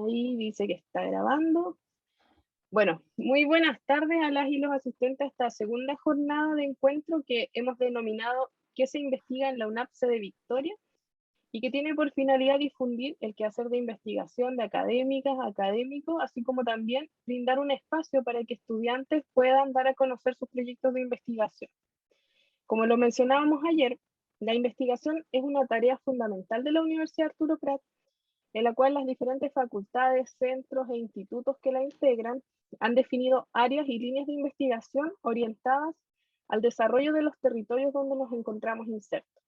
Ahí dice que está grabando. Bueno, muy buenas tardes a las y los asistentes a esta segunda jornada de encuentro que hemos denominado ¿Qué se investiga en la UNAPSE de Victoria? Y que tiene por finalidad difundir el quehacer de investigación de académicas, académicos, así como también brindar un espacio para que estudiantes puedan dar a conocer sus proyectos de investigación. Como lo mencionábamos ayer, la investigación es una tarea fundamental de la Universidad Arturo Prat, en la cual las diferentes facultades, centros e institutos que la integran han definido áreas y líneas de investigación orientadas al desarrollo de los territorios donde nos encontramos insertos.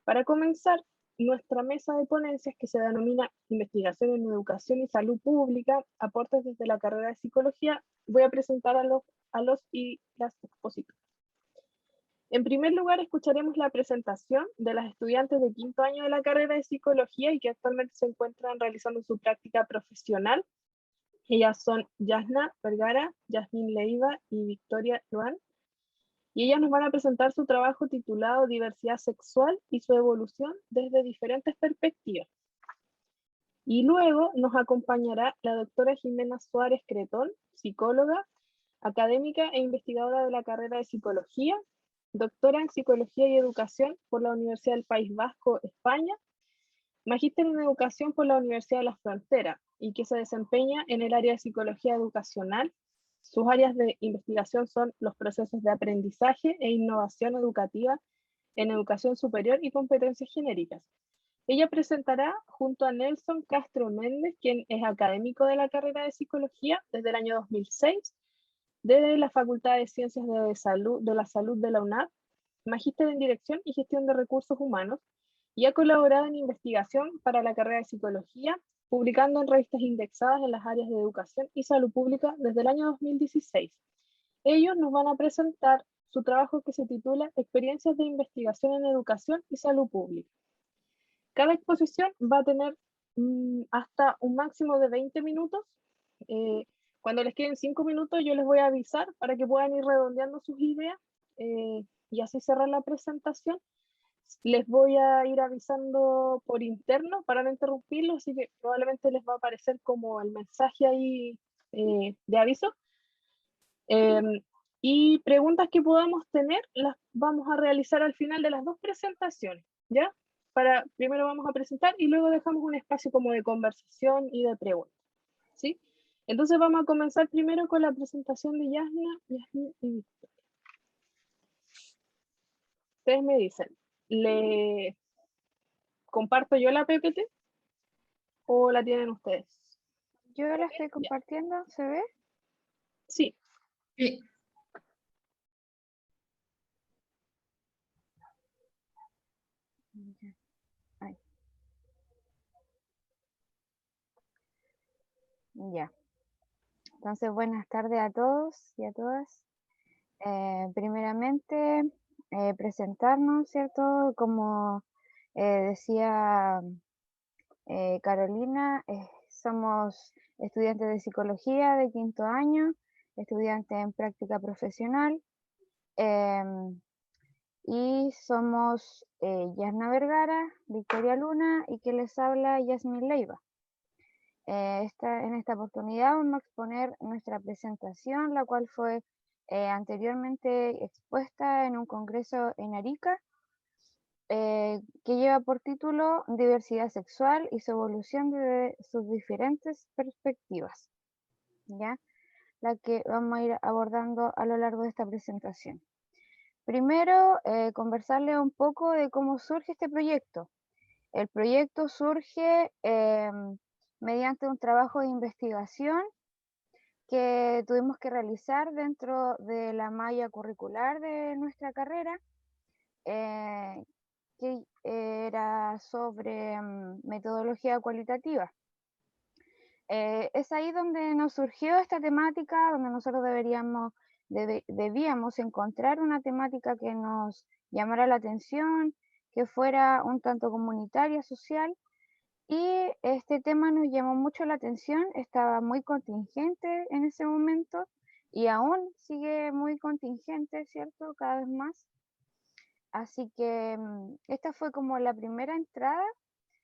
Para comenzar, nuestra mesa de ponencias, que se denomina Investigación en Educación y Salud Pública, aportes desde la carrera de Psicología, voy a presentar a los y las expositoras. En primer lugar, escucharemos la presentación de las estudiantes de quinto año de la carrera de Psicología y que actualmente se encuentran realizando su práctica profesional. Ellas son Yasna Vergara, Yasmín Leiva y Victoria Luan. Y ellas nos van a presentar su trabajo titulado Diversidad Sexual y su evolución desde diferentes perspectivas. Y luego nos acompañará la doctora Jimena Suárez Cretón, psicóloga, académica e investigadora de la carrera de Psicología, doctora en Psicología y Educación por la Universidad del País Vasco, España, magíster en Educación por la Universidad de la Frontera y que se desempeña en el área de Psicología Educacional. Sus áreas de investigación son los procesos de aprendizaje e innovación educativa en educación superior y competencias genéricas. Ella presentará junto a Nelson Castro Méndez, quien es académico de la carrera de Psicología desde el año 2006, desde la Facultad de Ciencias de la Salud de la UNAP, magíster en Dirección y Gestión de Recursos Humanos, y ha colaborado en investigación para la carrera de Psicología, publicando en revistas indexadas en las áreas de Educación y Salud Pública desde el año 2016. Ellos nos van a presentar su trabajo que se titula Experiencias de investigación en educación y salud pública. Cada exposición va a tener hasta un máximo de 20 minutos. Cuando les queden 5 minutos yo les voy a avisar para que puedan ir redondeando sus ideas y así cerrar la presentación. Les voy a ir avisando por interno para no interrumpirlos, así que probablemente les va a aparecer como el mensaje ahí de aviso. Y preguntas que podamos tener las vamos a realizar al final de las dos presentaciones, ¿ya? Primero vamos a presentar y luego dejamos un espacio como de conversación y de preguntas, ¿sí? Entonces vamos a comenzar primero con la presentación de Yasna y Victoria. Ustedes me dicen, ¿le comparto yo la PPT o la tienen ustedes? Yo la estoy compartiendo, ¿se ve? Sí. Sí. Ay. Ya. Entonces, buenas tardes a todos y a todas. Primeramente, presentarnos, ¿cierto? Como decía Carolina, somos estudiantes de psicología de quinto año, estudiantes en práctica profesional, y somos Yasna Vergara, Victoria Luna y que les habla Yasmín Leiva. En esta oportunidad vamos a exponer nuestra presentación, la cual fue anteriormente expuesta en un congreso en Arica, que lleva por título Diversidad Sexual y su evolución desde sus diferentes perspectivas, ¿ya? La que vamos a ir abordando a lo largo de esta presentación. Primero, conversarles un poco de cómo surge este proyecto. El proyecto surge mediante un trabajo de investigación que tuvimos que realizar dentro de la malla curricular de nuestra carrera, que era sobre metodología cualitativa. Es ahí donde nos surgió esta temática, donde nosotros debíamos encontrar una temática que nos llamara la atención, que fuera un tanto comunitaria, social, y este tema nos llamó mucho la atención, estaba muy contingente en ese momento y aún sigue muy contingente, ¿cierto? Cada vez más. Así que esta fue como la primera entrada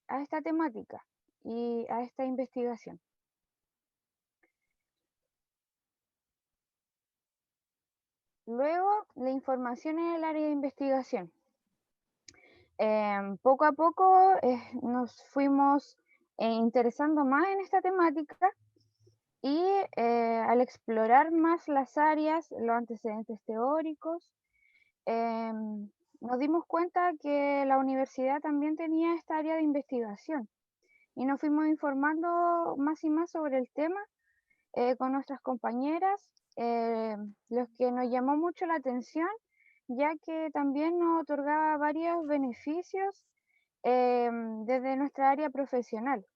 a esta temática y a esta investigación. Luego, la información en el área de investigación. Poco a poco nos fuimos interesando más en esta temática y al explorar más las áreas, los antecedentes teóricos, nos dimos cuenta que la universidad también tenía esta área de investigación y nos fuimos informando más y más sobre el tema con nuestras compañeras, los que nos llamó mucho la atención, ya que también nos otorgaba varios beneficios desde nuestra área profesional.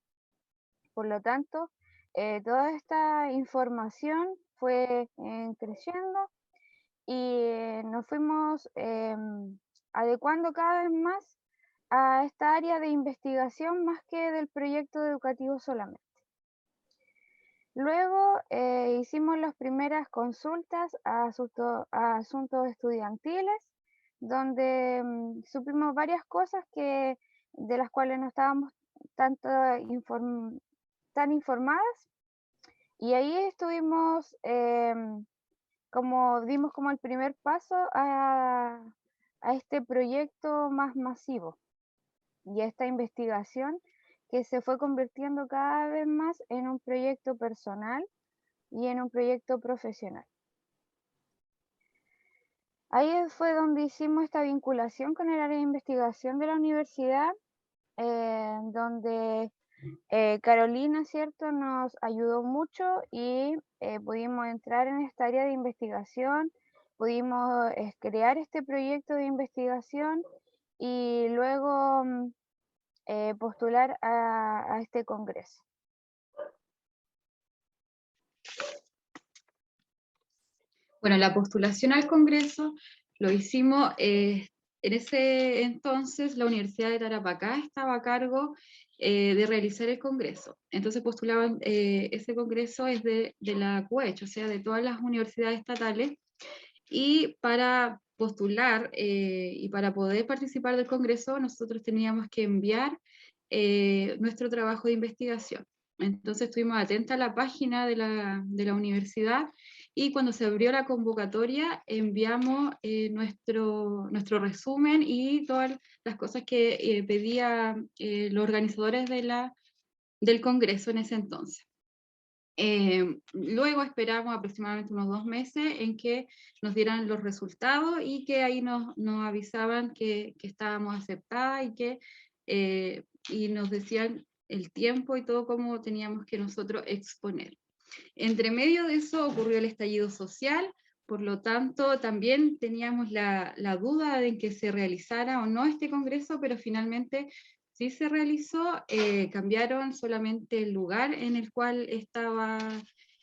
Por lo tanto, toda esta información fue creciendo y nos fuimos adecuando cada vez más a esta área de investigación más que del proyecto educativo solamente. Luego hicimos las primeras consultas a asuntos estudiantiles, donde supimos varias cosas de las cuales no estábamos tan informadas, y ahí estuvimos dimos como el primer paso a este proyecto más masivo y a esta investigación que se fue convirtiendo cada vez más en un proyecto personal y en un proyecto profesional. Ahí fue donde hicimos esta vinculación con el área de investigación de la universidad, donde Carolina, ¿cierto?, nos ayudó mucho y pudimos entrar en esta área de investigación, pudimos crear este proyecto de investigación y luego postular a este congreso. Bueno, la postulación al Congreso lo hicimos, en ese entonces la Universidad de Tarapacá estaba a cargo de realizar el Congreso. Entonces postulaban, ese Congreso es de la CUECH, o sea, de todas las universidades estatales, y para postular y para poder participar del Congreso nosotros teníamos que enviar nuestro trabajo de investigación. Entonces estuvimos atentos a la página de la universidad y cuando se abrió la convocatoria enviamos nuestro resumen y todas las cosas que pedían los organizadores del Congreso en ese entonces. Luego esperamos aproximadamente unos 2 meses en que nos dieran los resultados y que ahí nos avisaban que estábamos aceptadas y nos decían el tiempo y todo cómo teníamos que nosotros exponer. Entre medio de eso ocurrió el estallido social, por lo tanto también teníamos la duda de que se realizara o no este congreso, pero finalmente sí se realizó. Cambiaron solamente el lugar en el cual estaba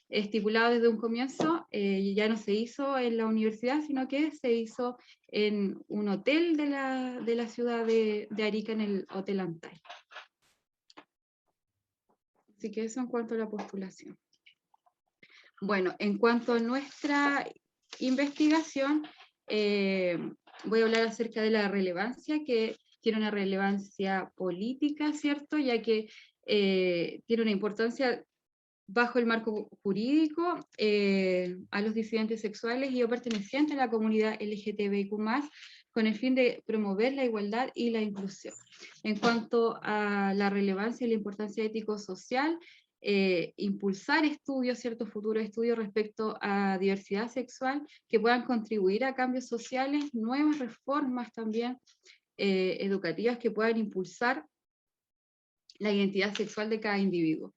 estipulado desde un comienzo, ya no se hizo en la universidad, sino que se hizo en un hotel de la ciudad de Arica, en el Hotel Antay. Así que eso en cuanto a la postulación. Bueno, en cuanto a nuestra investigación, voy a hablar acerca de la relevancia, que tiene una relevancia política, ¿cierto? Ya que tiene una importancia bajo el marco jurídico a los disidentes sexuales y o pertenecientes a la comunidad LGTBIQ+, con el fin de promover la igualdad y la inclusión. En cuanto a la relevancia y la importancia ético-social, impulsar estudios, ciertos futuros estudios respecto a diversidad sexual que puedan contribuir a cambios sociales, nuevas reformas también educativas que puedan impulsar la identidad sexual de cada individuo.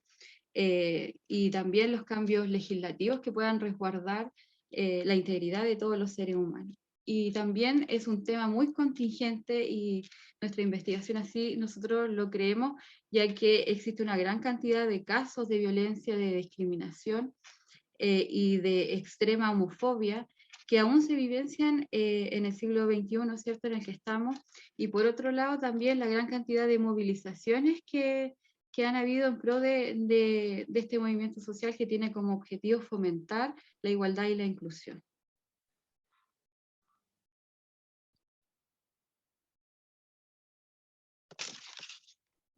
Y también los cambios legislativos que puedan resguardar la integridad de todos los seres humanos. Y también es un tema muy contingente y nuestra investigación así nosotros lo creemos, ya que existe una gran cantidad de casos de violencia, de discriminación y de extrema homofobia que aún se vivencian en el siglo XXI, ¿cierto?, en el que estamos, y por otro lado también la gran cantidad de movilizaciones que han habido en pro de este movimiento social que tiene como objetivo fomentar la igualdad y la inclusión.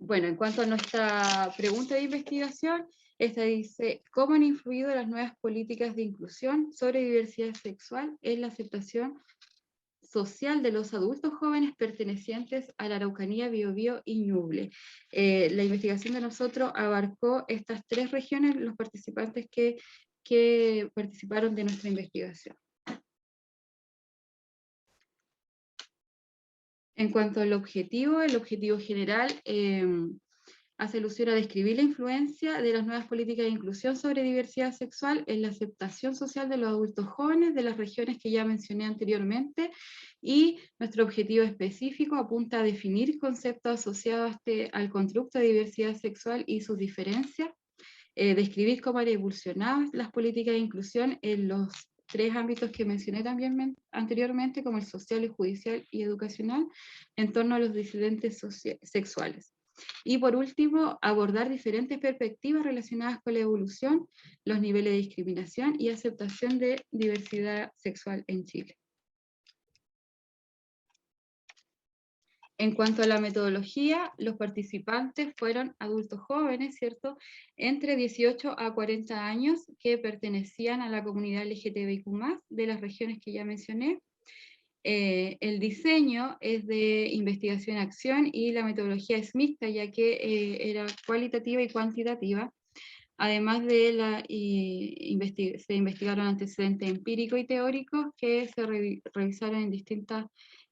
Bueno, en cuanto a nuestra pregunta de investigación, esta dice, ¿cómo han influido las nuevas políticas de inclusión sobre diversidad sexual en la aceptación social de los adultos jóvenes pertenecientes a la Araucanía, Biobío y Ñuble? La investigación de nosotros abarcó estas 3 regiones, los participantes que participaron de nuestra investigación. En cuanto al objetivo, el objetivo general hace alusión a describir la influencia de las nuevas políticas de inclusión sobre diversidad sexual en la aceptación social de los adultos jóvenes de las regiones que ya mencioné anteriormente, y nuestro objetivo específico apunta a definir conceptos asociados al constructo de diversidad sexual y sus diferencias, describir cómo han evolucionado las políticas de inclusión en los 3 ámbitos que mencioné también anteriormente, como el social, el judicial y educacional, en torno a los disidentes sexuales. Y por último, abordar diferentes perspectivas relacionadas con la evolución, los niveles de discriminación y aceptación de diversidad sexual en Chile. En cuanto a la metodología, los participantes fueron adultos jóvenes, ¿cierto?, entre 18 a 40 años que pertenecían a la comunidad LGTBIQ+, de las regiones que ya mencioné. El diseño es de investigación-acción y la metodología es mixta, ya que era cualitativa y cuantitativa. Además de se investigaron antecedentes empíricos y teóricos que se revisaron en distintas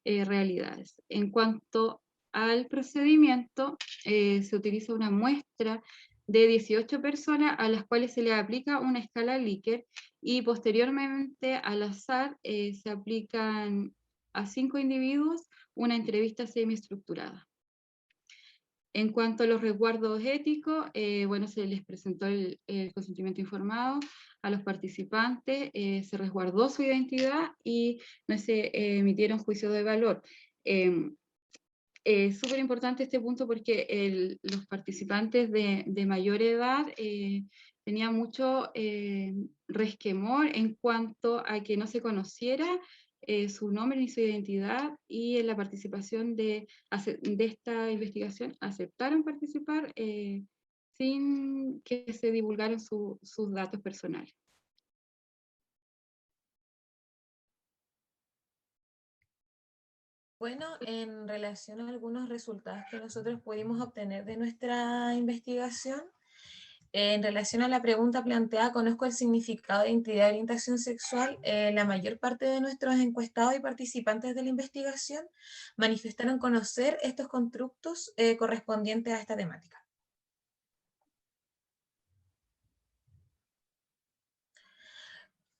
realidades. En cuanto al procedimiento, se utiliza una muestra de 18 personas a las cuales se le aplica una escala Likert, y posteriormente al azar se aplican a 5 individuos una entrevista semiestructurada. En cuanto a los resguardos éticos, bueno, se les presentó el consentimiento informado a los participantes, se resguardó su identidad y no se emitieron juicios de valor. Es súper importante este punto porque los participantes de mayor edad tenían mucho resquemor en cuanto a que no se conociera su nombre ni su identidad, y en la participación de esta investigación aceptaron participar sin que se divulgaran sus datos personales. Bueno, en relación a algunos resultados que nosotros pudimos obtener de nuestra investigación, en relación a la pregunta planteada, ¿conozco el significado de identidad y orientación sexual? La mayor parte de nuestros encuestados y participantes de la investigación manifestaron conocer estos constructos correspondientes a esta temática.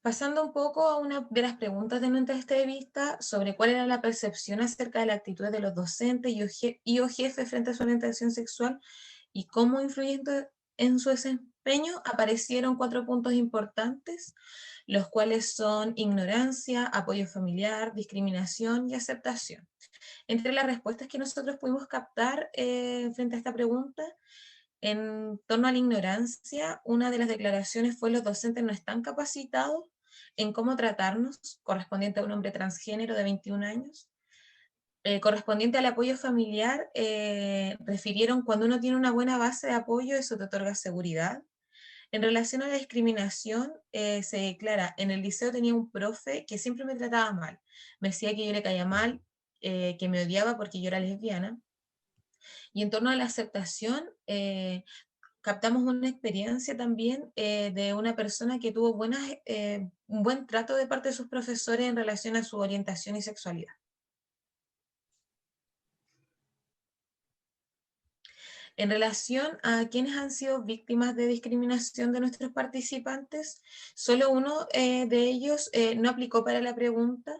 Pasando un poco a una de las preguntas de nuestra entrevista sobre cuál era la percepción acerca de la actitud de los docentes y o jefes frente a su orientación sexual y cómo influyendo en su desempeño, aparecieron 4 puntos importantes, los cuales son ignorancia, apoyo familiar, discriminación y aceptación. Entre las respuestas que nosotros pudimos captar frente a esta pregunta, en torno a la ignorancia, una de las declaraciones fue: los docentes no están capacitados en cómo tratarnos, correspondiente a un hombre transgénero de 21 años. Correspondiente al apoyo familiar, refirieron: cuando uno tiene una buena base de apoyo, eso te otorga seguridad. En relación a la discriminación, se declara: en el liceo tenía un profe que siempre me trataba mal, me decía que yo le caía mal, que me odiaba porque yo era lesbiana. Y en torno a la aceptación, captamos una experiencia también de una persona que tuvo un buen trato de parte de sus profesores en relación a su orientación y sexualidad. En relación a quienes han sido víctimas de discriminación de nuestros participantes, solo uno de ellos no aplicó para la pregunta,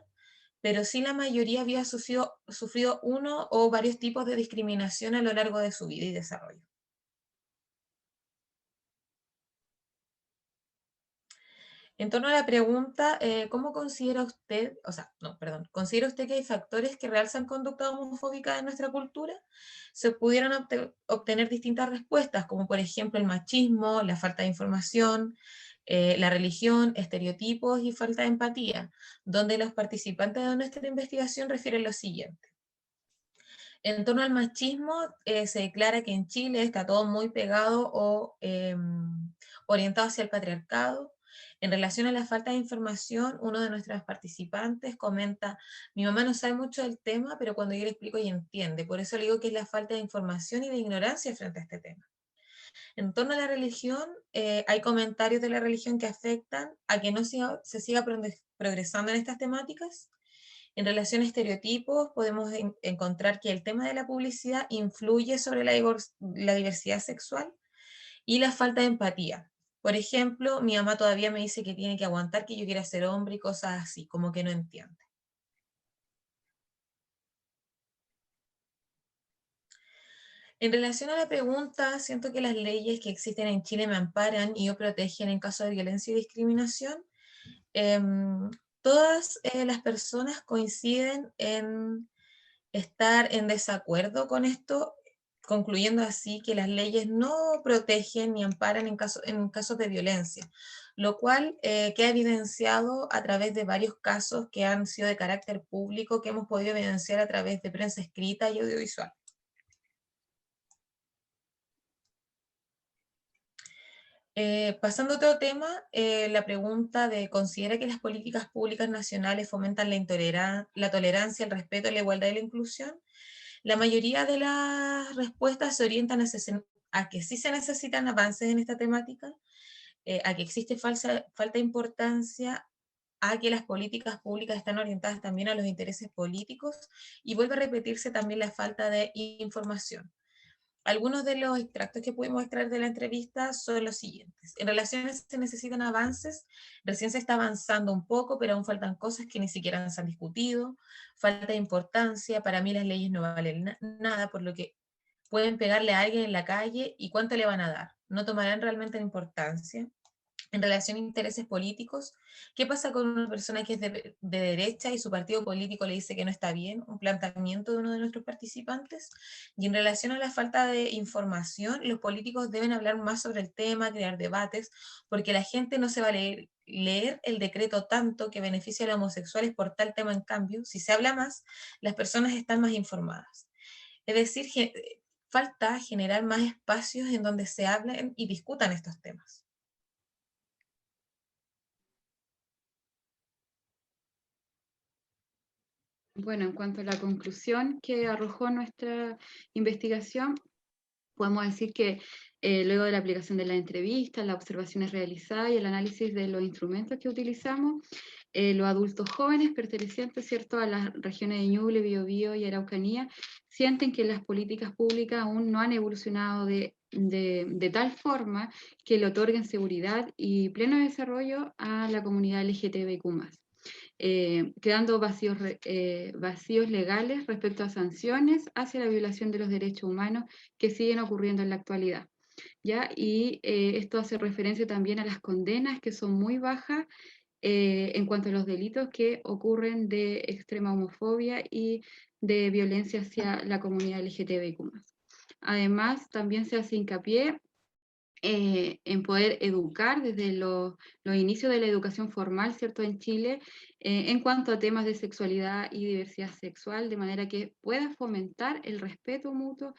pero sí la mayoría había sufrido uno o varios tipos de discriminación a lo largo de su vida y desarrollo. En torno a la pregunta, ¿cómo considera usted, considera usted que hay factores que realzan conducta homofóbica en nuestra cultura? Se pudieron obtener distintas respuestas, como por ejemplo el machismo, la falta de información, la religión, estereotipos y falta de empatía, donde los participantes de nuestra investigación refieren lo siguiente. En torno al machismo, se declara que en Chile está todo muy pegado o orientado hacia el patriarcado. En relación a la falta de información, uno de nuestros participantes comenta: mi mamá no sabe mucho del tema, pero cuando yo le explico ella entiende. Por eso le digo que es la falta de información y de ignorancia frente a este tema. En torno a la religión, hay comentarios de la religión que afectan a que no se siga progresando en estas temáticas. En relación a estereotipos, podemos encontrar que el tema de la publicidad influye sobre la diversidad sexual y la falta de empatía. Por ejemplo, mi mamá todavía me dice que tiene que aguantar que yo quiera ser hombre y cosas así, como que no entiende. En relación a la pregunta, siento que las leyes que existen en Chile me amparan y o protegen en caso de violencia y discriminación. Todas las personas coinciden en estar en desacuerdo con esto, concluyendo así que las leyes no protegen ni amparan en casos de violencia, lo cual queda evidenciado a través de varios casos que han sido de carácter público, que hemos podido evidenciar a través de prensa escrita y audiovisual. Pasando a otro tema, la pregunta de: ¿considera que las políticas públicas nacionales fomentan la tolerancia, el respeto, la igualdad y la inclusión? La mayoría de las respuestas se orientan a que sí se necesitan avances en esta temática, a que existe falta de importancia, a que las políticas públicas están orientadas también a los intereses políticos, y vuelve a repetirse también la falta de información. Algunos de los extractos que pudimos extraer de la entrevista son los siguientes: en relaciones se necesitan avances, recién se está avanzando un poco, pero aún faltan cosas que ni siquiera se han discutido, falta de importancia, para mí las leyes no valen nada, por lo que pueden pegarle a alguien en la calle y cuánto le van a dar, no tomarán realmente importancia. En relación a intereses políticos, ¿qué pasa con una persona que es de derecha y su partido político le dice que no está bien? Un planteamiento de uno de nuestros participantes. Y en relación a la falta de información, los políticos deben hablar más sobre el tema, crear debates, porque la gente no se va a leer el decreto tanto que beneficia a los homosexuales por tal tema. En cambio, si se habla más, las personas están más informadas. Es decir, falta generar más espacios en donde se hablen y discutan estos temas. Bueno, en cuanto a la conclusión que arrojó nuestra investigación, podemos decir que luego de la aplicación de la entrevista, las observaciones realizadas y el análisis de los instrumentos que utilizamos, los adultos jóvenes pertenecientes, ¿cierto?, a las regiones de Ñuble, Biobío y Araucanía sienten que las políticas públicas aún no han evolucionado de tal forma que le otorguen seguridad y pleno desarrollo a la comunidad LGTBIQ+. Quedando vacíos legales respecto a sanciones hacia la violación de los derechos humanos que siguen ocurriendo en la actualidad. ¿Ya? Y esto hace referencia también a las condenas, que son muy bajas en cuanto a los delitos que ocurren de extrema homofobia y de violencia hacia la comunidad LGTBIQ+. Además, también se hace hincapié en poder educar desde los inicios de la educación formal, ¿cierto?, en Chile, en cuanto a temas de sexualidad y diversidad sexual, de manera que pueda fomentar el respeto mutuo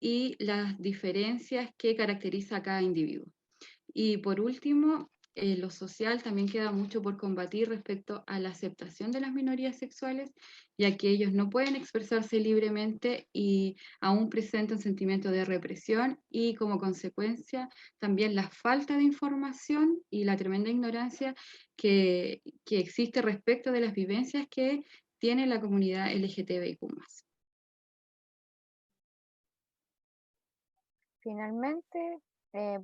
y las diferencias que caracteriza a cada individuo. Y por último, lo social también queda mucho por combatir respecto a la aceptación de las minorías sexuales, ya que ellos no pueden expresarse libremente y aún presentan sentimientos de represión y como consecuencia también la falta de información y la tremenda ignorancia que existe respecto de las vivencias que tiene la comunidad LGTBIQ+. Finalmente,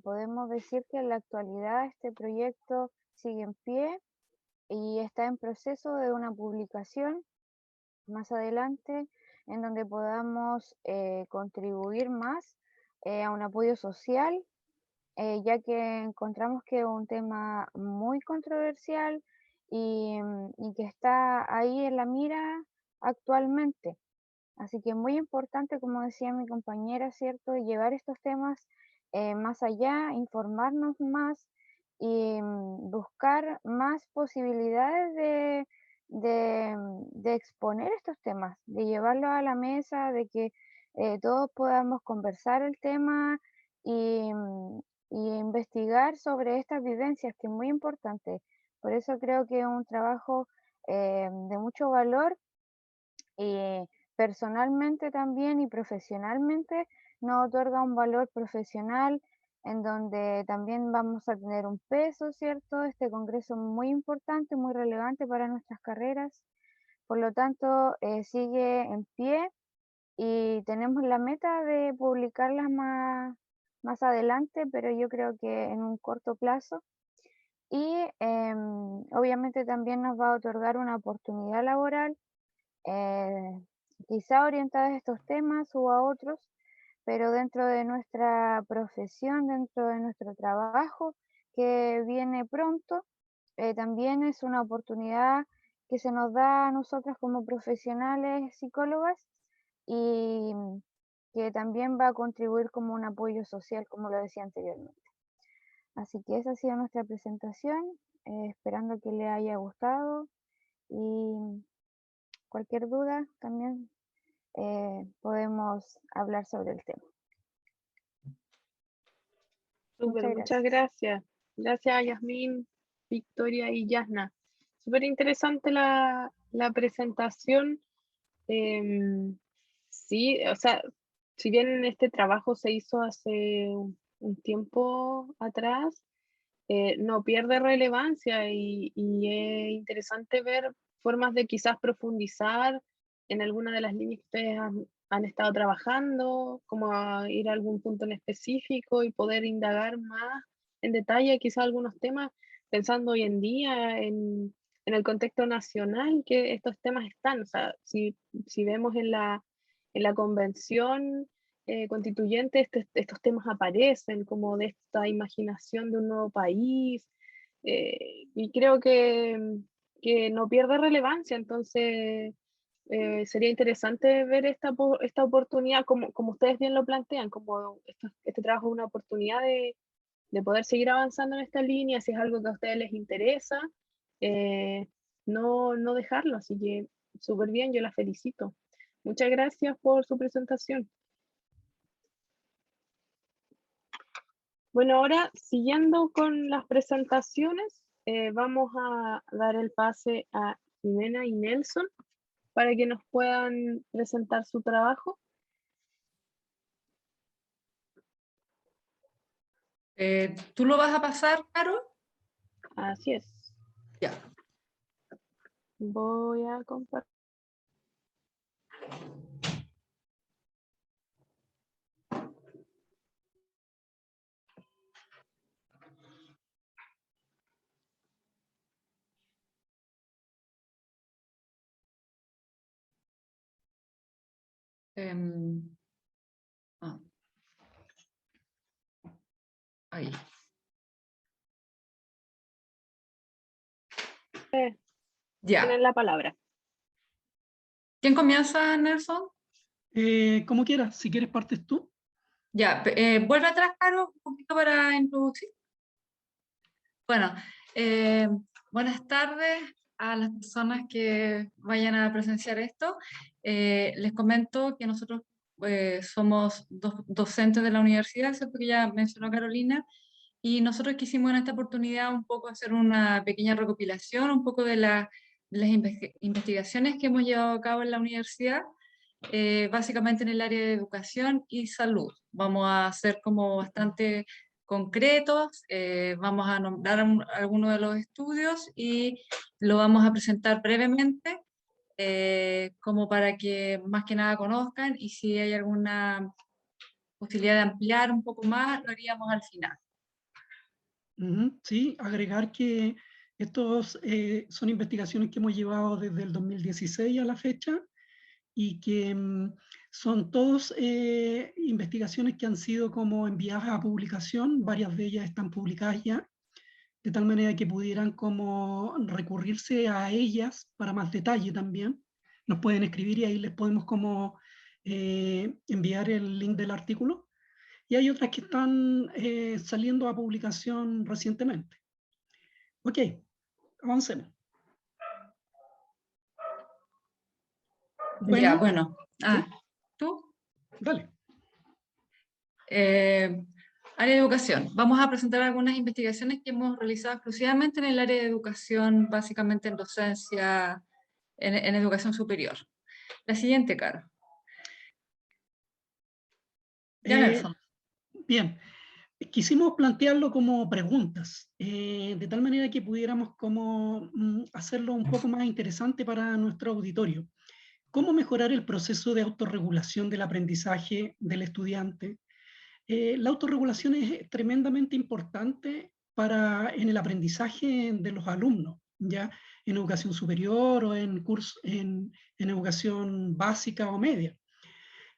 podemos decir que en la actualidad este proyecto sigue en pie y está en proceso de una publicación más adelante en donde podamos contribuir más a un apoyo social, ya que encontramos que es un tema muy controversial y que está ahí en la mira actualmente. Así que es muy importante, como decía mi compañera, ¿cierto?, llevar estos temas más allá, informarnos más y buscar más posibilidades de exponer estos temas, de llevarlos a la mesa, de que todos podamos conversar el tema y, y investigar sobre estas vivencias, que es muy importante. Por eso creo que es un trabajo de mucho valor, y personalmente también y profesionalmente nos otorga un valor profesional en donde también vamos a tener un peso, ¿cierto? Este congreso es muy importante, muy relevante para nuestras carreras. Por lo tanto, sigue en pie y tenemos la meta de publicarlas más adelante, pero yo creo que en un corto plazo. Y obviamente también nos va a otorgar una oportunidad laboral, eh, quizá orientadas a estos temas o a otros, pero dentro de nuestra profesión, dentro de nuestro trabajo que viene pronto, también es una oportunidad que se nos da a nosotras como profesionales psicólogas y que también va a contribuir como un apoyo social, como lo decía anteriormente. Así que esa ha sido nuestra presentación, esperando que le haya gustado y cualquier duda también podemos hablar sobre el tema. Súper, Muchas muchas gracias. gracias. Gracias a Yasmín, Victoria y Yasna. Súper interesante la presentación. Sí, o sea, si bien este trabajo se hizo hace un tiempo atrás, no pierde relevancia y es interesante ver formas de quizás profundizar en alguna de las líneas que ustedes han estado trabajando, como a ir a algún punto en específico y poder indagar más en detalle quizás algunos temas, pensando hoy en día en el contexto nacional que estos temas están. O sea, si vemos en la convención constituyente, estos temas aparecen como de esta imaginación de un nuevo país, y creo que no pierde relevancia. Entonces sería interesante ver esta oportunidad, como ustedes bien lo plantean, como este trabajo es una oportunidad de poder seguir avanzando en esta línea, si es algo que a ustedes les interesa, eh, no dejarlo. Así que súper bien, yo la felicito. Muchas gracias por su presentación. Bueno, ahora siguiendo con las presentaciones, vamos a dar el pase a Jimena y Nelson para que nos puedan presentar su trabajo. ¿Tú lo vas a pasar, Caro? Así es. Ya. Voy a compartir. Ah. Ahí. Ya. Tienen la palabra. ¿Quién comienza, Nelson? Como quieras, si quieres partes tú. Ya, vuelve atrás, Caro, un poquito para introducir. Bueno, buenas tardes a las personas que vayan a presenciar esto. Les comento que nosotros somos docentes de la universidad, ¿cierto? Que ya mencionó Carolina, y nosotros quisimos en esta oportunidad un poco hacer una pequeña recopilación, un poco de las investigaciones que hemos llevado a cabo en la universidad, básicamente en el área de educación y salud. Vamos a ser como bastante concretos, vamos a nombrar algunos de los estudios y lo vamos a presentar brevemente, como para que más que nada conozcan, y si hay alguna posibilidad de ampliar un poco más, lo haríamos al final. Sí, agregar que estos son investigaciones que hemos llevado desde el 2016 a la fecha y que son todas investigaciones que han sido como enviadas a publicación, varias de ellas están publicadas ya, de tal manera que pudieran como recurrirse a ellas para más detalle también. Nos pueden escribir y ahí les podemos como enviar el link del artículo. Y hay otras que están saliendo a publicación recientemente. Ok, avancemos. Bueno, ya, bueno. ¿sí? ¿Tú? Dale. Área de educación. Vamos a presentar algunas investigaciones que hemos realizado exclusivamente en el área de educación, básicamente en docencia, en educación superior. La siguiente, Caro. Ya, Nelson. Bien, quisimos plantearlo como preguntas, de tal manera que pudiéramos como hacerlo un poco más interesante para nuestro auditorio. ¿Cómo mejorar el proceso de autorregulación del aprendizaje del estudiante? La autorregulación es tremendamente importante en el aprendizaje de los alumnos, ya en educación superior o en educación básica o media.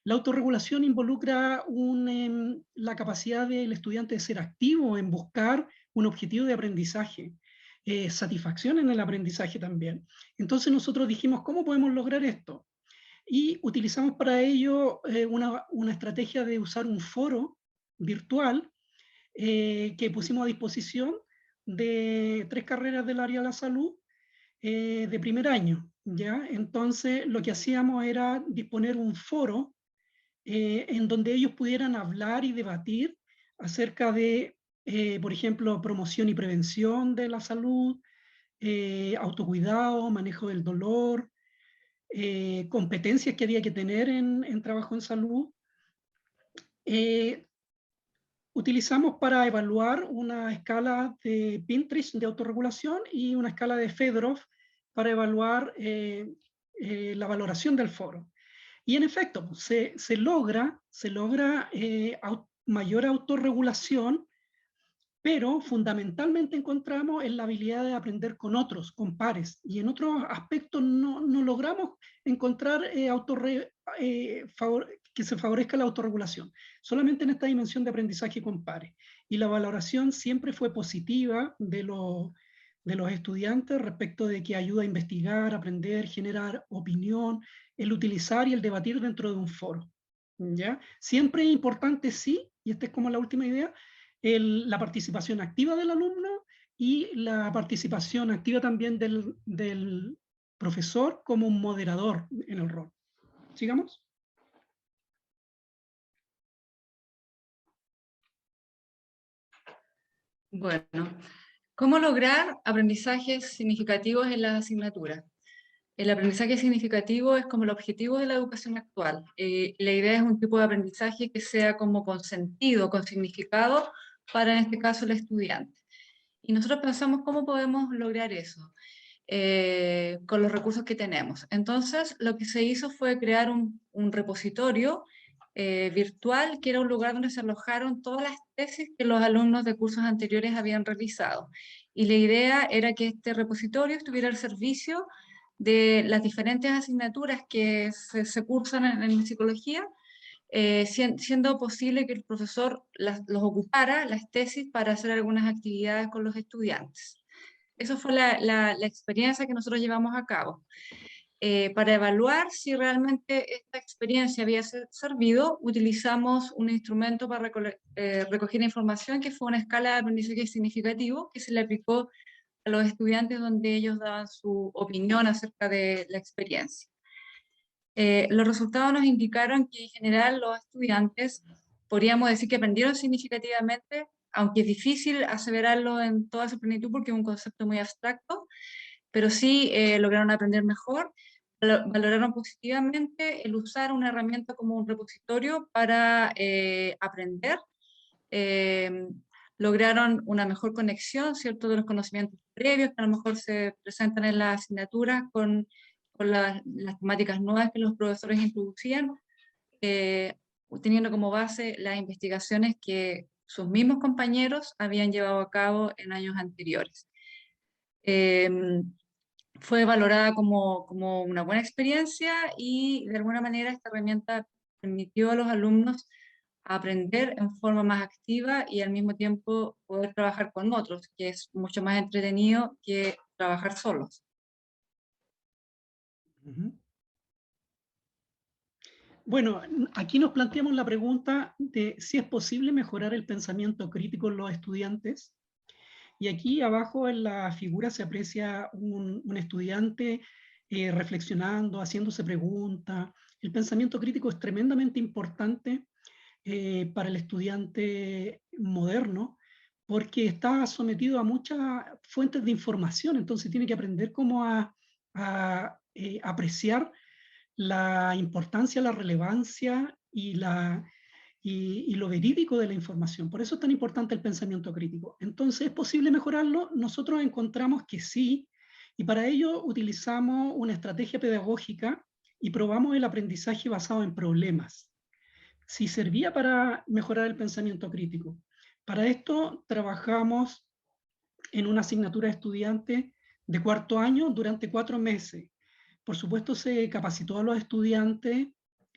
La autorregulación involucra la capacidad del estudiante de ser activo en buscar un objetivo de aprendizaje, satisfacción en el aprendizaje también. Entonces nosotros dijimos, ¿cómo podemos lograr esto? Y utilizamos para ello una estrategia de usar un foro virtual que pusimos a disposición de 3 carreras del área de la salud de primer año. ¿Ya? Entonces lo que hacíamos era disponer un foro en donde ellos pudieran hablar y debatir acerca de, por ejemplo, promoción y prevención de la salud, autocuidado, manejo del dolor, competencias que había que tener en trabajo en salud. Utilizamos para evaluar una escala de Pinterest de autorregulación y una escala de Fedorov para evaluar la valoración del foro. Y en efecto, se logra mayor autorregulación, pero fundamentalmente encontramos en la habilidad de aprender con otros, con pares, y en otros aspectos no logramos encontrar que se favorezca la autorregulación, solamente en esta dimensión de aprendizaje con pares. Y la valoración siempre fue positiva de los estudiantes respecto de que ayuda a investigar, aprender, generar opinión, el utilizar y el debatir dentro de un foro. ¿Ya? Siempre es importante, sí, y esta es como la última idea, la participación activa del alumno y la participación activa también del profesor como un moderador en el rol. ¿Sigamos? Bueno, ¿cómo lograr aprendizajes significativos en las asignaturas? El aprendizaje significativo es como el objetivo de la educación actual. La idea es un tipo de aprendizaje que sea como con sentido, con significado para, en este caso, el estudiante. Y nosotros pensamos cómo podemos lograr eso con los recursos que tenemos. Entonces, lo que se hizo fue crear un repositorio virtual, que era un lugar donde se alojaron todas las tesis que los alumnos de cursos anteriores habían realizado. Y la idea era que este repositorio estuviera al servicio de las diferentes asignaturas que se cursan en psicología, siendo posible que el profesor los ocupara, las tesis, para hacer algunas actividades con los estudiantes. Esa fue la experiencia que nosotros llevamos a cabo. Para evaluar si realmente esta experiencia había servido, utilizamos un instrumento para recoger información que fue una escala de aprendizaje significativo que se le aplicó a los estudiantes, donde ellos daban su opinión acerca de la experiencia. Los resultados nos indicaron que en general los estudiantes, podríamos decir que aprendieron significativamente, aunque es difícil aseverarlo en toda su plenitud porque es un concepto muy abstracto, pero sí lograron aprender mejor, valoraron positivamente el usar una herramienta como un repositorio para aprender, lograron una mejor conexión, ¿cierto?, de los conocimientos previos que a lo mejor se presentan en las asignaturas con las temáticas nuevas que los profesores introducían, teniendo como base las investigaciones que sus mismos compañeros habían llevado a cabo en años anteriores. Fue valorada como una buena experiencia y de alguna manera esta herramienta permitió a los alumnos aprender en forma más activa y al mismo tiempo poder trabajar con otros, que es mucho más entretenido que trabajar solos. Bueno, aquí nos planteamos la pregunta de si es posible mejorar el pensamiento crítico en los estudiantes. Y aquí abajo en la figura se aprecia un estudiante reflexionando, haciéndose preguntas. El pensamiento crítico es tremendamente importante para el estudiante moderno, porque está sometido a muchas fuentes de información, entonces tiene que aprender cómo a apreciar la importancia, la relevancia y lo verídico de la información. Por eso es tan importante el pensamiento crítico. Entonces, ¿es posible mejorarlo? Nosotros encontramos que sí, y para ello utilizamos una estrategia pedagógica y probamos el aprendizaje basado en problemas. Si servía para mejorar el pensamiento crítico. Para esto trabajamos en una asignatura de estudiantes de cuarto año durante 4 meses. Por supuesto, se capacitó a los estudiantes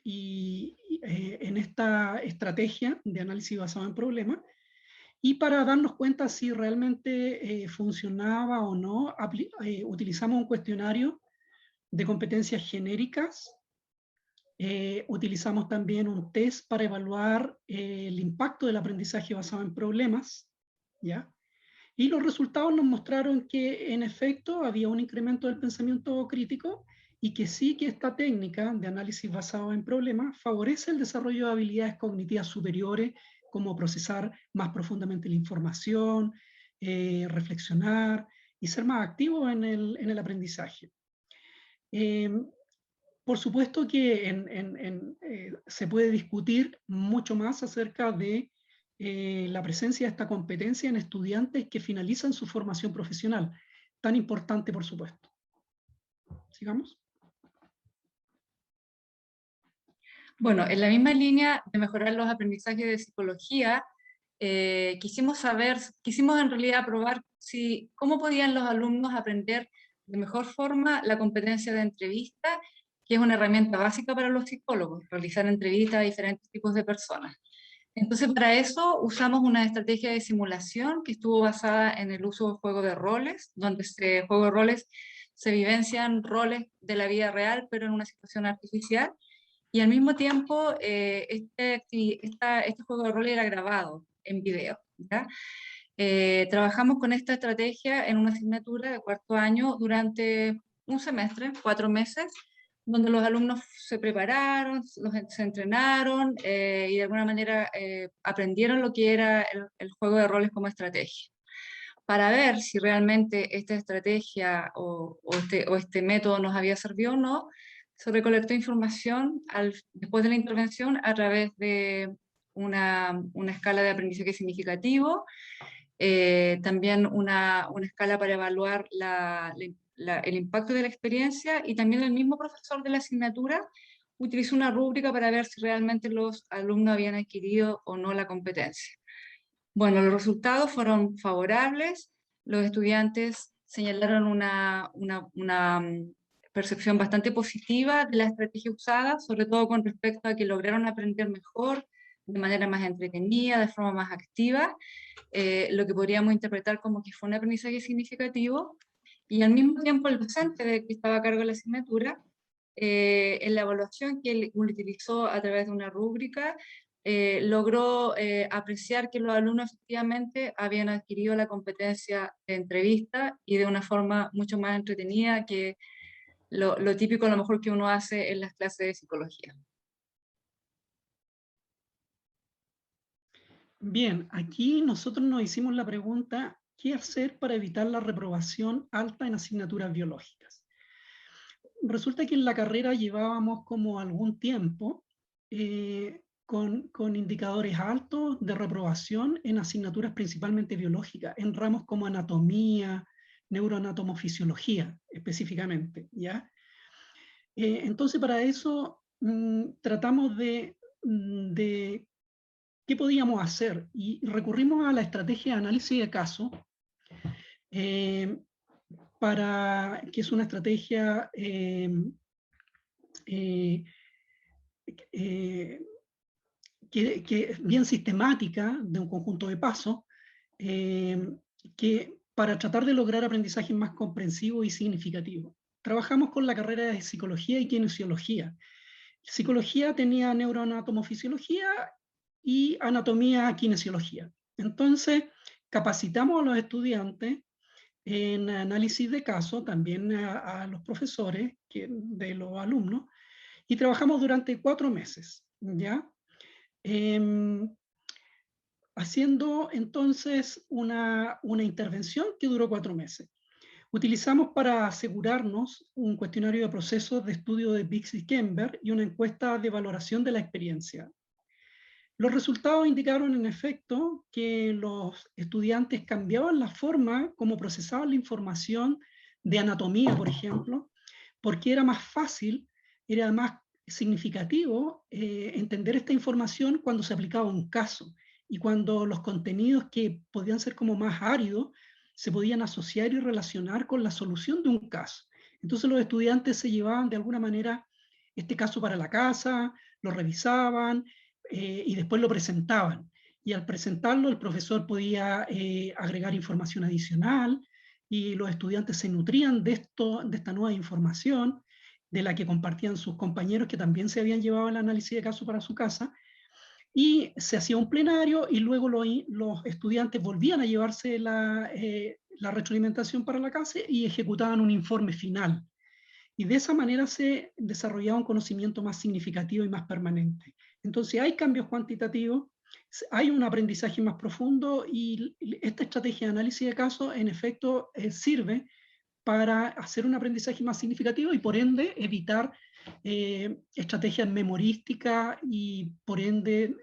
en esta estrategia de análisis basado en problemas, y para darnos cuenta si realmente funcionaba o no, utilizamos un cuestionario de competencias genéricas. Utilizamos también un test para evaluar el impacto del aprendizaje basado en problemas, ¿ya? Y los resultados nos mostraron que en efecto había un incremento del pensamiento crítico, y que sí, que esta técnica de análisis basado en problemas favorece el desarrollo de habilidades cognitivas superiores, como procesar más profundamente la información, reflexionar y ser más activo en el aprendizaje. Por supuesto que se puede discutir mucho más acerca de la presencia de esta competencia en estudiantes que finalizan su formación profesional, tan importante, por supuesto. ¿Sigamos? Bueno, en la misma línea de mejorar los aprendizajes de psicología, quisimos en realidad probar cómo podían los alumnos aprender de mejor forma la competencia de entrevista, que es una herramienta básica para los psicólogos, realizar entrevistas a diferentes tipos de personas. Entonces, para eso usamos una estrategia de simulación que estuvo basada en el uso de juego de roles, donde juego de roles se vivencian roles de la vida real, pero en una situación artificial. Y al mismo tiempo, este juego de rol era grabado en video, ¿ya? Trabajamos con esta estrategia en una asignatura de cuarto año durante un semestre, 4 meses, donde los alumnos se prepararon, se entrenaron y de alguna manera aprendieron lo que era el juego de roles como estrategia. Para ver si realmente esta estrategia o este método nos había servido o no, se recolectó información después de la intervención a través de una escala de aprendizaje significativo, también una escala para evaluar el impacto de la experiencia, y también el mismo profesor de la asignatura utilizó una rúbrica para ver si realmente los alumnos habían adquirido o no la competencia. Bueno, los resultados fueron favorables, los estudiantes señalaron una percepción bastante positiva de la estrategia usada, sobre todo con respecto a que lograron aprender mejor, de manera más entretenida, de forma más activa, lo que podríamos interpretar como que fue un aprendizaje significativo, y al mismo tiempo el docente que estaba a cargo de la asignatura, en la evaluación que él utilizó a través de una rúbrica, logró apreciar que los alumnos efectivamente habían adquirido la competencia de entrevista, y de una forma mucho más entretenida que lo típico a lo mejor que uno hace en las clases de psicología. Bien, aquí nosotros nos hicimos la pregunta: ¿qué hacer para evitar la reprobación alta en asignaturas biológicas? Resulta que en la carrera llevábamos como algún tiempo con indicadores altos de reprobación en asignaturas principalmente biológicas, en ramos como anatomía, neuroanatomofisiología específicamente, ¿ya? Entonces, para eso tratamos de qué podíamos hacer, y recurrimos a la estrategia de análisis de caso, que es una estrategia que es bien sistemática, de un conjunto de pasos, que para tratar de lograr aprendizaje más comprensivo y significativo. Trabajamos con la carrera de psicología y kinesiología. Psicología tenía neuroanatomofisiología y anatomía kinesiología. Entonces, capacitamos a los estudiantes en análisis de caso, también a los profesores de los alumnos, y trabajamos durante 4 meses, ¿ya? Haciendo entonces una intervención que duró 4 meses. Utilizamos para asegurarnos un cuestionario de procesos de estudio de Bixby-Kember y una encuesta de valoración de la experiencia. Los resultados indicaron en efecto que los estudiantes cambiaban la forma como procesaban la información de anatomía, por ejemplo, porque era más fácil, era más significativo entender esta información cuando se aplicaba un caso y cuando los contenidos que podían ser como más áridos se podían asociar y relacionar con la solución de un caso. Entonces los estudiantes se llevaban de alguna manera este caso para la casa, lo revisaban y después lo presentaban. Y al presentarlo el profesor podía agregar información adicional y los estudiantes se nutrían de esta nueva información de la que compartían sus compañeros que también se habían llevado el análisis de caso para su casa, y se hacía un plenario y luego los estudiantes volvían a llevarse la retroalimentación para la casa y ejecutaban un informe final. Y de esa manera se desarrollaba un conocimiento más significativo y más permanente. Entonces hay cambios cuantitativos, hay un aprendizaje más profundo y esta estrategia de análisis de casos en efecto sirve para hacer un aprendizaje más significativo y por ende evitar estrategias memorísticas y por ende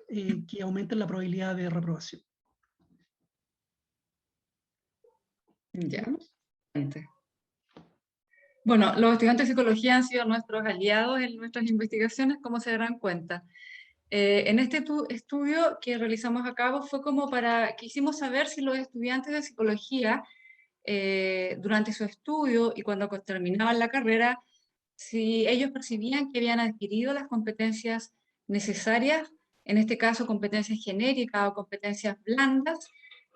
que aumenten la probabilidad de reprobación. Ya. Bueno, los estudiantes de psicología han sido nuestros aliados en nuestras investigaciones, como se darán cuenta. En este estudio que realizamos a cabo fue como quisimos saber si los estudiantes de psicología, durante su estudio y cuando terminaban la carrera, si ellos percibían que habían adquirido las competencias necesarias, en este caso competencias genéricas o competencias blandas,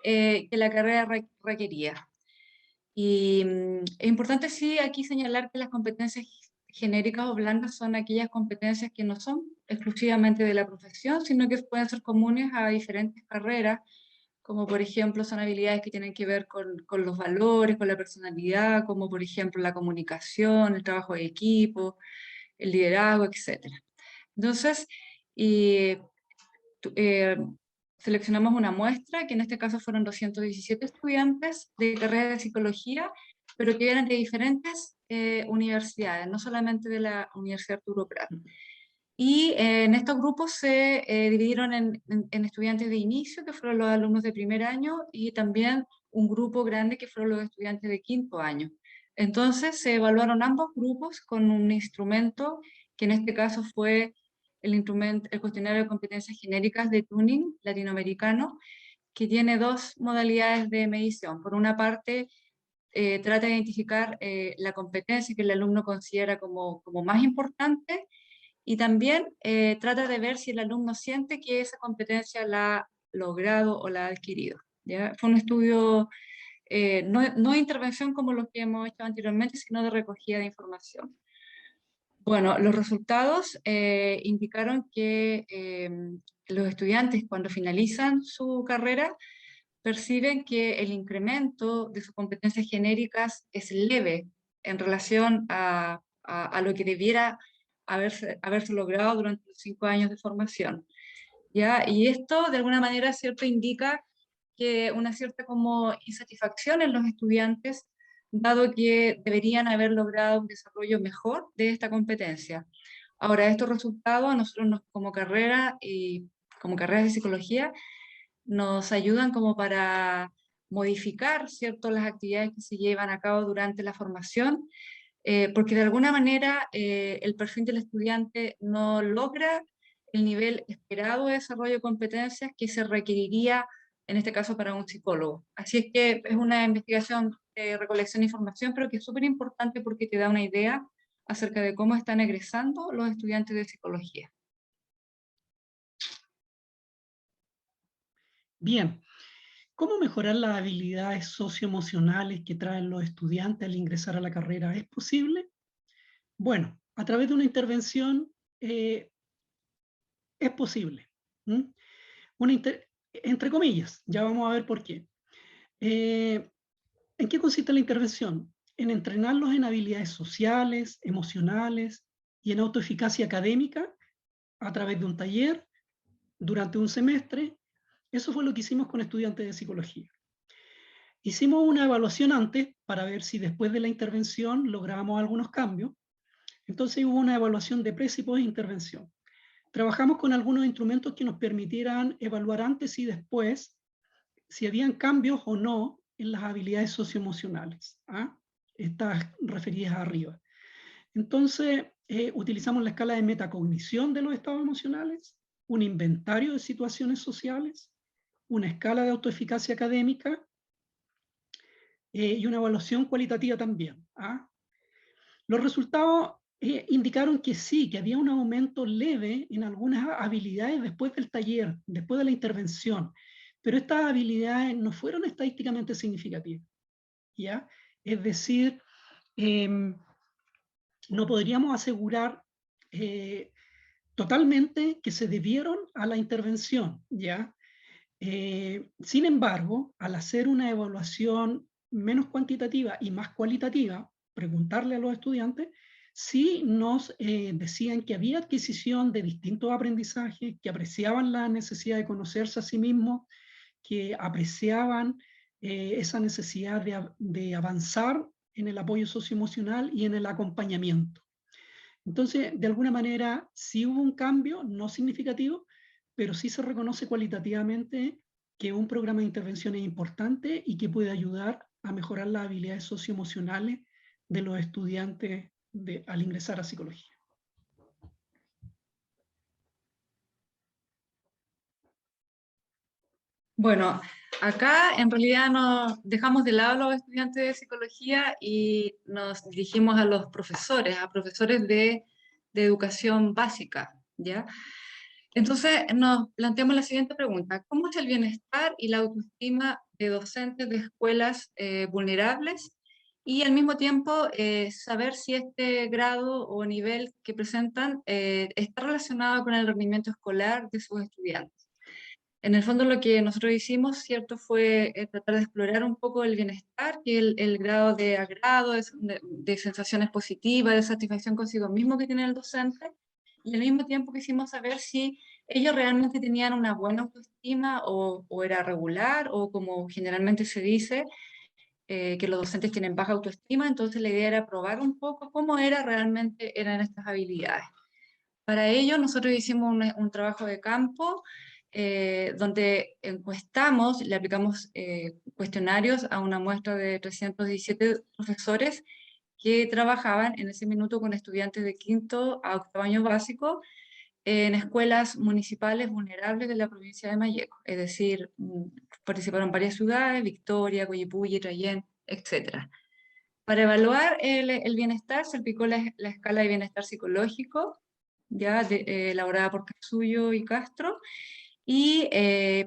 que la carrera requería. Y es importante sí aquí señalar que las competencias genéricas o blandas son aquellas competencias que no son exclusivamente de la profesión, sino que pueden ser comunes a diferentes carreras, como por ejemplo son habilidades que tienen que ver con los valores, con la personalidad, como por ejemplo la comunicación, el trabajo de equipo, el liderazgo, etc. Entonces, seleccionamos una muestra, que en este caso fueron 217 estudiantes de carrera de psicología, pero que eran de diferentes universidades, no solamente de la Universidad Arturo Prat. Y en estos grupos se dividieron en estudiantes de inicio, que fueron los alumnos de primer año, y también un grupo grande que fueron los estudiantes de quinto año. Entonces se evaluaron ambos grupos con un instrumento, que en este caso fue el cuestionario de competencias genéricas de Tuning latinoamericano, que tiene dos modalidades de medición. Por una parte, trata de identificar la competencia que el alumno considera como más importante, y también trata de ver si el alumno siente que esa competencia la ha logrado o la ha adquirido, ¿ya? Fue un estudio, no de intervención como los que hemos hecho anteriormente, sino de recogida de información. Bueno, los resultados indicaron que los estudiantes cuando finalizan su carrera perciben que el incremento de sus competencias genéricas es leve en relación a lo que debiera haberse logrado durante los 5 años de formación, ¿ya? Y esto de alguna manera, ¿cierto?, indica que una cierta como insatisfacción en los estudiantes, dado que deberían haber logrado un desarrollo mejor de esta competencia. Ahora, estos resultados a nosotros como carrera y como carreras de psicología nos ayudan como para modificar, ¿cierto?, las actividades que se llevan a cabo durante la formación, porque de alguna manera el perfil del estudiante no logra el nivel esperado de desarrollo de competencias que se requeriría, en este caso, para un psicólogo. Así es que es una investigación de recolección de información, pero que es súper importante porque te da una idea acerca de cómo están egresando los estudiantes de psicología. Bien, ¿cómo mejorar las habilidades socioemocionales que traen los estudiantes al ingresar a la carrera? ¿Es posible? Bueno, a través de una intervención es posible. Entre comillas, ya vamos a ver por qué. ¿En qué consiste la intervención? En entrenarlos en habilidades sociales, emocionales y en autoeficacia académica a través de un taller durante un semestre. Eso fue lo que hicimos con estudiantes de psicología. Hicimos una evaluación antes para ver si después de la intervención lográbamos algunos cambios. Entonces hubo una evaluación de pre y post intervención. Trabajamos con algunos instrumentos que nos permitieran evaluar antes y después si habían cambios o no en las habilidades socioemocionales, estas referidas arriba. Entonces, utilizamos la escala de metacognición de los estados emocionales, un inventario de situaciones sociales, una escala de autoeficacia académica y una evaluación cualitativa también. Los resultados indicaron que sí, que había un aumento leve en algunas habilidades después del taller, después de la intervención, pero estas habilidades no fueron estadísticamente significativas, ¿ya? Es decir, no podríamos asegurar totalmente que se debieron a la intervención, ¿ya? Sin embargo, al hacer una evaluación menos cuantitativa y más cualitativa, preguntarle a los estudiantes, sí nos decían que había adquisición de distintos aprendizajes, que apreciaban la necesidad de conocerse a sí mismos, que apreciaban esa necesidad de avanzar en el apoyo socioemocional y en el acompañamiento. Entonces, de alguna manera, sí hubo un cambio, no significativo, pero sí se reconoce cualitativamente que un programa de intervención es importante y que puede ayudar a mejorar las habilidades socioemocionales de los estudiantes al ingresar a psicología. Bueno, acá en realidad nos dejamos de lado a los estudiantes de psicología y nos dirigimos a los profesores, a profesores de educación básica, ¿ya? Entonces nos planteamos la siguiente pregunta: ¿cómo es el bienestar y la autoestima de docentes de escuelas vulnerables? Y al mismo tiempo saber si este grado o nivel que presentan está relacionado con el rendimiento escolar de sus estudiantes. En el fondo lo que nosotros hicimos, ¿cierto?, fue tratar de explorar un poco el bienestar, que el grado de agrado, de sensaciones positivas, de satisfacción consigo mismo que tiene el docente, y al mismo tiempo quisimos saber si ellos realmente tenían una buena autoestima o era regular, o como generalmente se dice, que los docentes tienen baja autoestima. Entonces la idea era probar un poco cómo realmente eran estas habilidades. Para ello nosotros hicimos un trabajo de campo donde encuestamos, le aplicamos cuestionarios a una muestra de 317 profesores que trabajaban en ese minuto con estudiantes de quinto a octavo año básico en escuelas municipales vulnerables de la provincia de Malleco. Es decir, participaron varias ciudades: Victoria, Coyipulli, Trayén, etc. Para evaluar el bienestar se aplicó la escala de bienestar psicológico, ya elaborada por Casuyo y Castro, y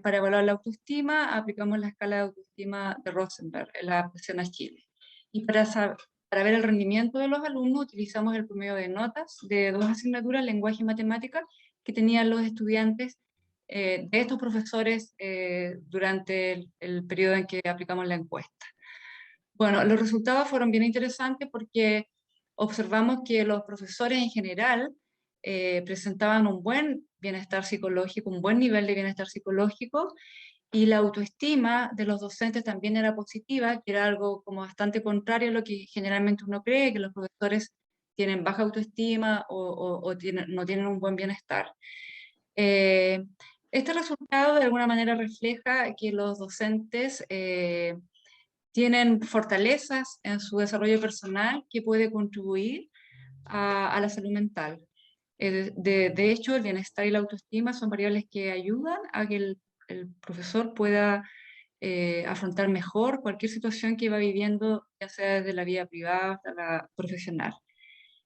para evaluar la autoestima aplicamos la escala de autoestima de Rosenberg, en la adaptación a Chile. Y para ver el rendimiento de los alumnos utilizamos el promedio de notas de 2 asignaturas, lenguaje y matemática, que tenían los estudiantes de estos profesores durante el periodo en que aplicamos la encuesta. Bueno, los resultados fueron bien interesantes porque observamos que los profesores en general presentaban un buen bienestar psicológico, un buen nivel de bienestar psicológico, y la autoestima de los docentes también era positiva, que era algo como bastante contrario a lo que generalmente uno cree, que los profesores tienen baja autoestima o no tienen un buen bienestar. Este resultado de alguna manera refleja que los docentes tienen fortalezas en su desarrollo personal que puede contribuir a la salud mental. De hecho, el bienestar y la autoestima son variables que ayudan a que el profesor pueda afrontar mejor cualquier situación que va viviendo, ya sea desde la vida privada hasta la profesional.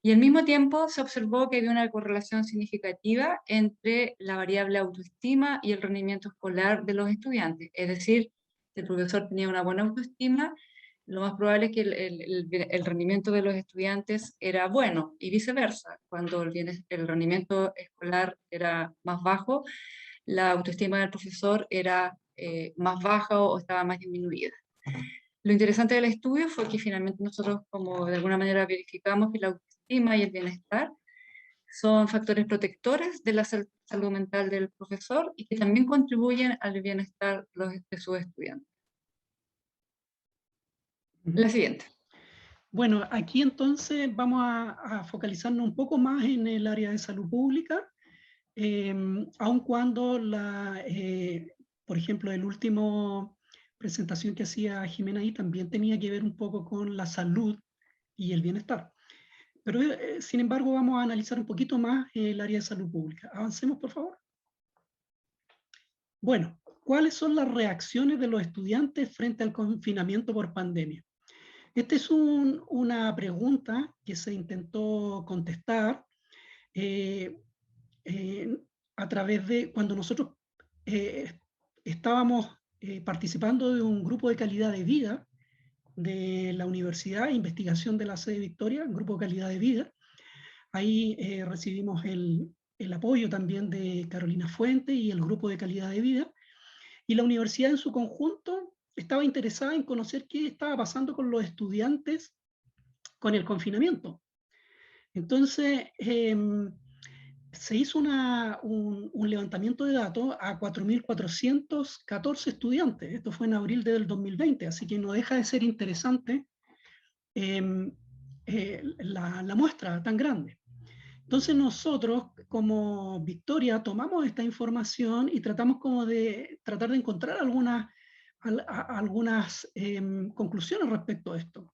Y al mismo tiempo se observó que había una correlación significativa entre la variable autoestima y el rendimiento escolar de los estudiantes. Es decir, si el profesor tenía una buena autoestima, lo más probable es que el rendimiento de los estudiantes era bueno, y viceversa. Cuando el rendimiento escolar era más bajo, la autoestima del profesor era más baja o estaba más disminuida. Lo interesante del estudio fue que finalmente nosotros, como de alguna manera verificamos que la autoestima y el bienestar son factores protectores de la salud mental del profesor y que también contribuyen al bienestar de sus estudiantes. La siguiente. Bueno, aquí entonces vamos a focalizarnos un poco más en el área de salud pública, aun cuando por ejemplo, el último presentación que hacía Jimena ahí también tenía que ver un poco con la salud y el bienestar. Pero, sin embargo, vamos a analizar un poquito más el área de salud pública. Avancemos, por favor. Bueno, ¿cuáles son las reacciones de los estudiantes frente al confinamiento por pandemia? Esta es una pregunta que se intentó contestar a través de cuando nosotros estábamos participando de un grupo de calidad de vida de la Universidad, investigación de la sede Victoria, un grupo de calidad de vida. Ahí recibimos el apoyo también de Carolina Fuente y el grupo de calidad de vida. Y la universidad en su conjunto estaba interesada en conocer qué estaba pasando con los estudiantes con el confinamiento. Entonces, se hizo un levantamiento de datos a 4.414 estudiantes. Esto fue en abril del 2020, así que no deja de ser interesante la muestra tan grande. Entonces nosotros, como Victoria, tomamos esta información y tratamos como de tratar de encontrar algunas conclusiones respecto a esto.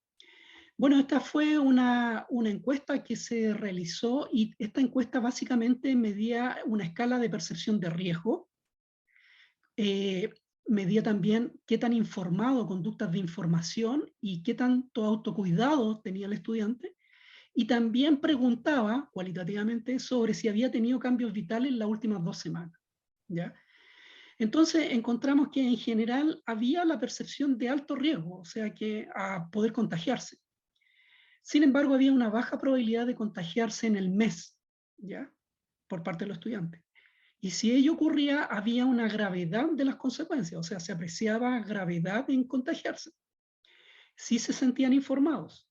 Bueno, esta fue una encuesta que se realizó y esta encuesta básicamente medía una escala de percepción de riesgo, medía también qué tan informado, conductas de información y qué tanto autocuidado tenía el estudiante, y también preguntaba cualitativamente sobre si había tenido cambios vitales en las últimas 2 semanas. ¿Ya? Entonces encontramos que en general había la percepción de alto riesgo, o sea que a poder contagiarse. Sin embargo, había una baja probabilidad de contagiarse en el mes, ¿ya? Por parte de los estudiantes. Y si ello ocurría, había una gravedad de las consecuencias, o sea, se apreciaba gravedad en contagiarse. Sí se sentían informados,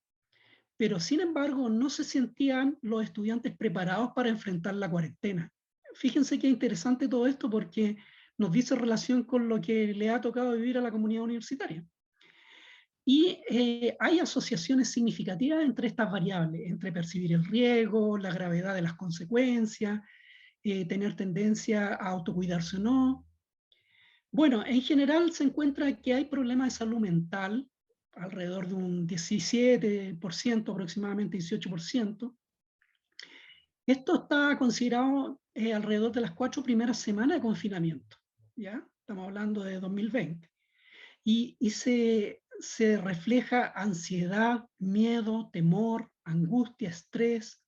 pero sin embargo no se sentían los estudiantes preparados para enfrentar la cuarentena. Fíjense qué interesante todo esto porque nos dice relación con lo que le ha tocado vivir a la comunidad universitaria. Y hay asociaciones significativas entre estas variables, entre percibir el riesgo, la gravedad de las consecuencias, tener tendencia a autocuidarse o no. Bueno, en general se encuentra que hay problemas de salud mental, alrededor de un 17%, aproximadamente 18%. Esto está considerado alrededor de las 4 primeras semanas de confinamiento, ¿ya? Estamos hablando de 2020. Y se refleja ansiedad, miedo, temor, angustia, estrés,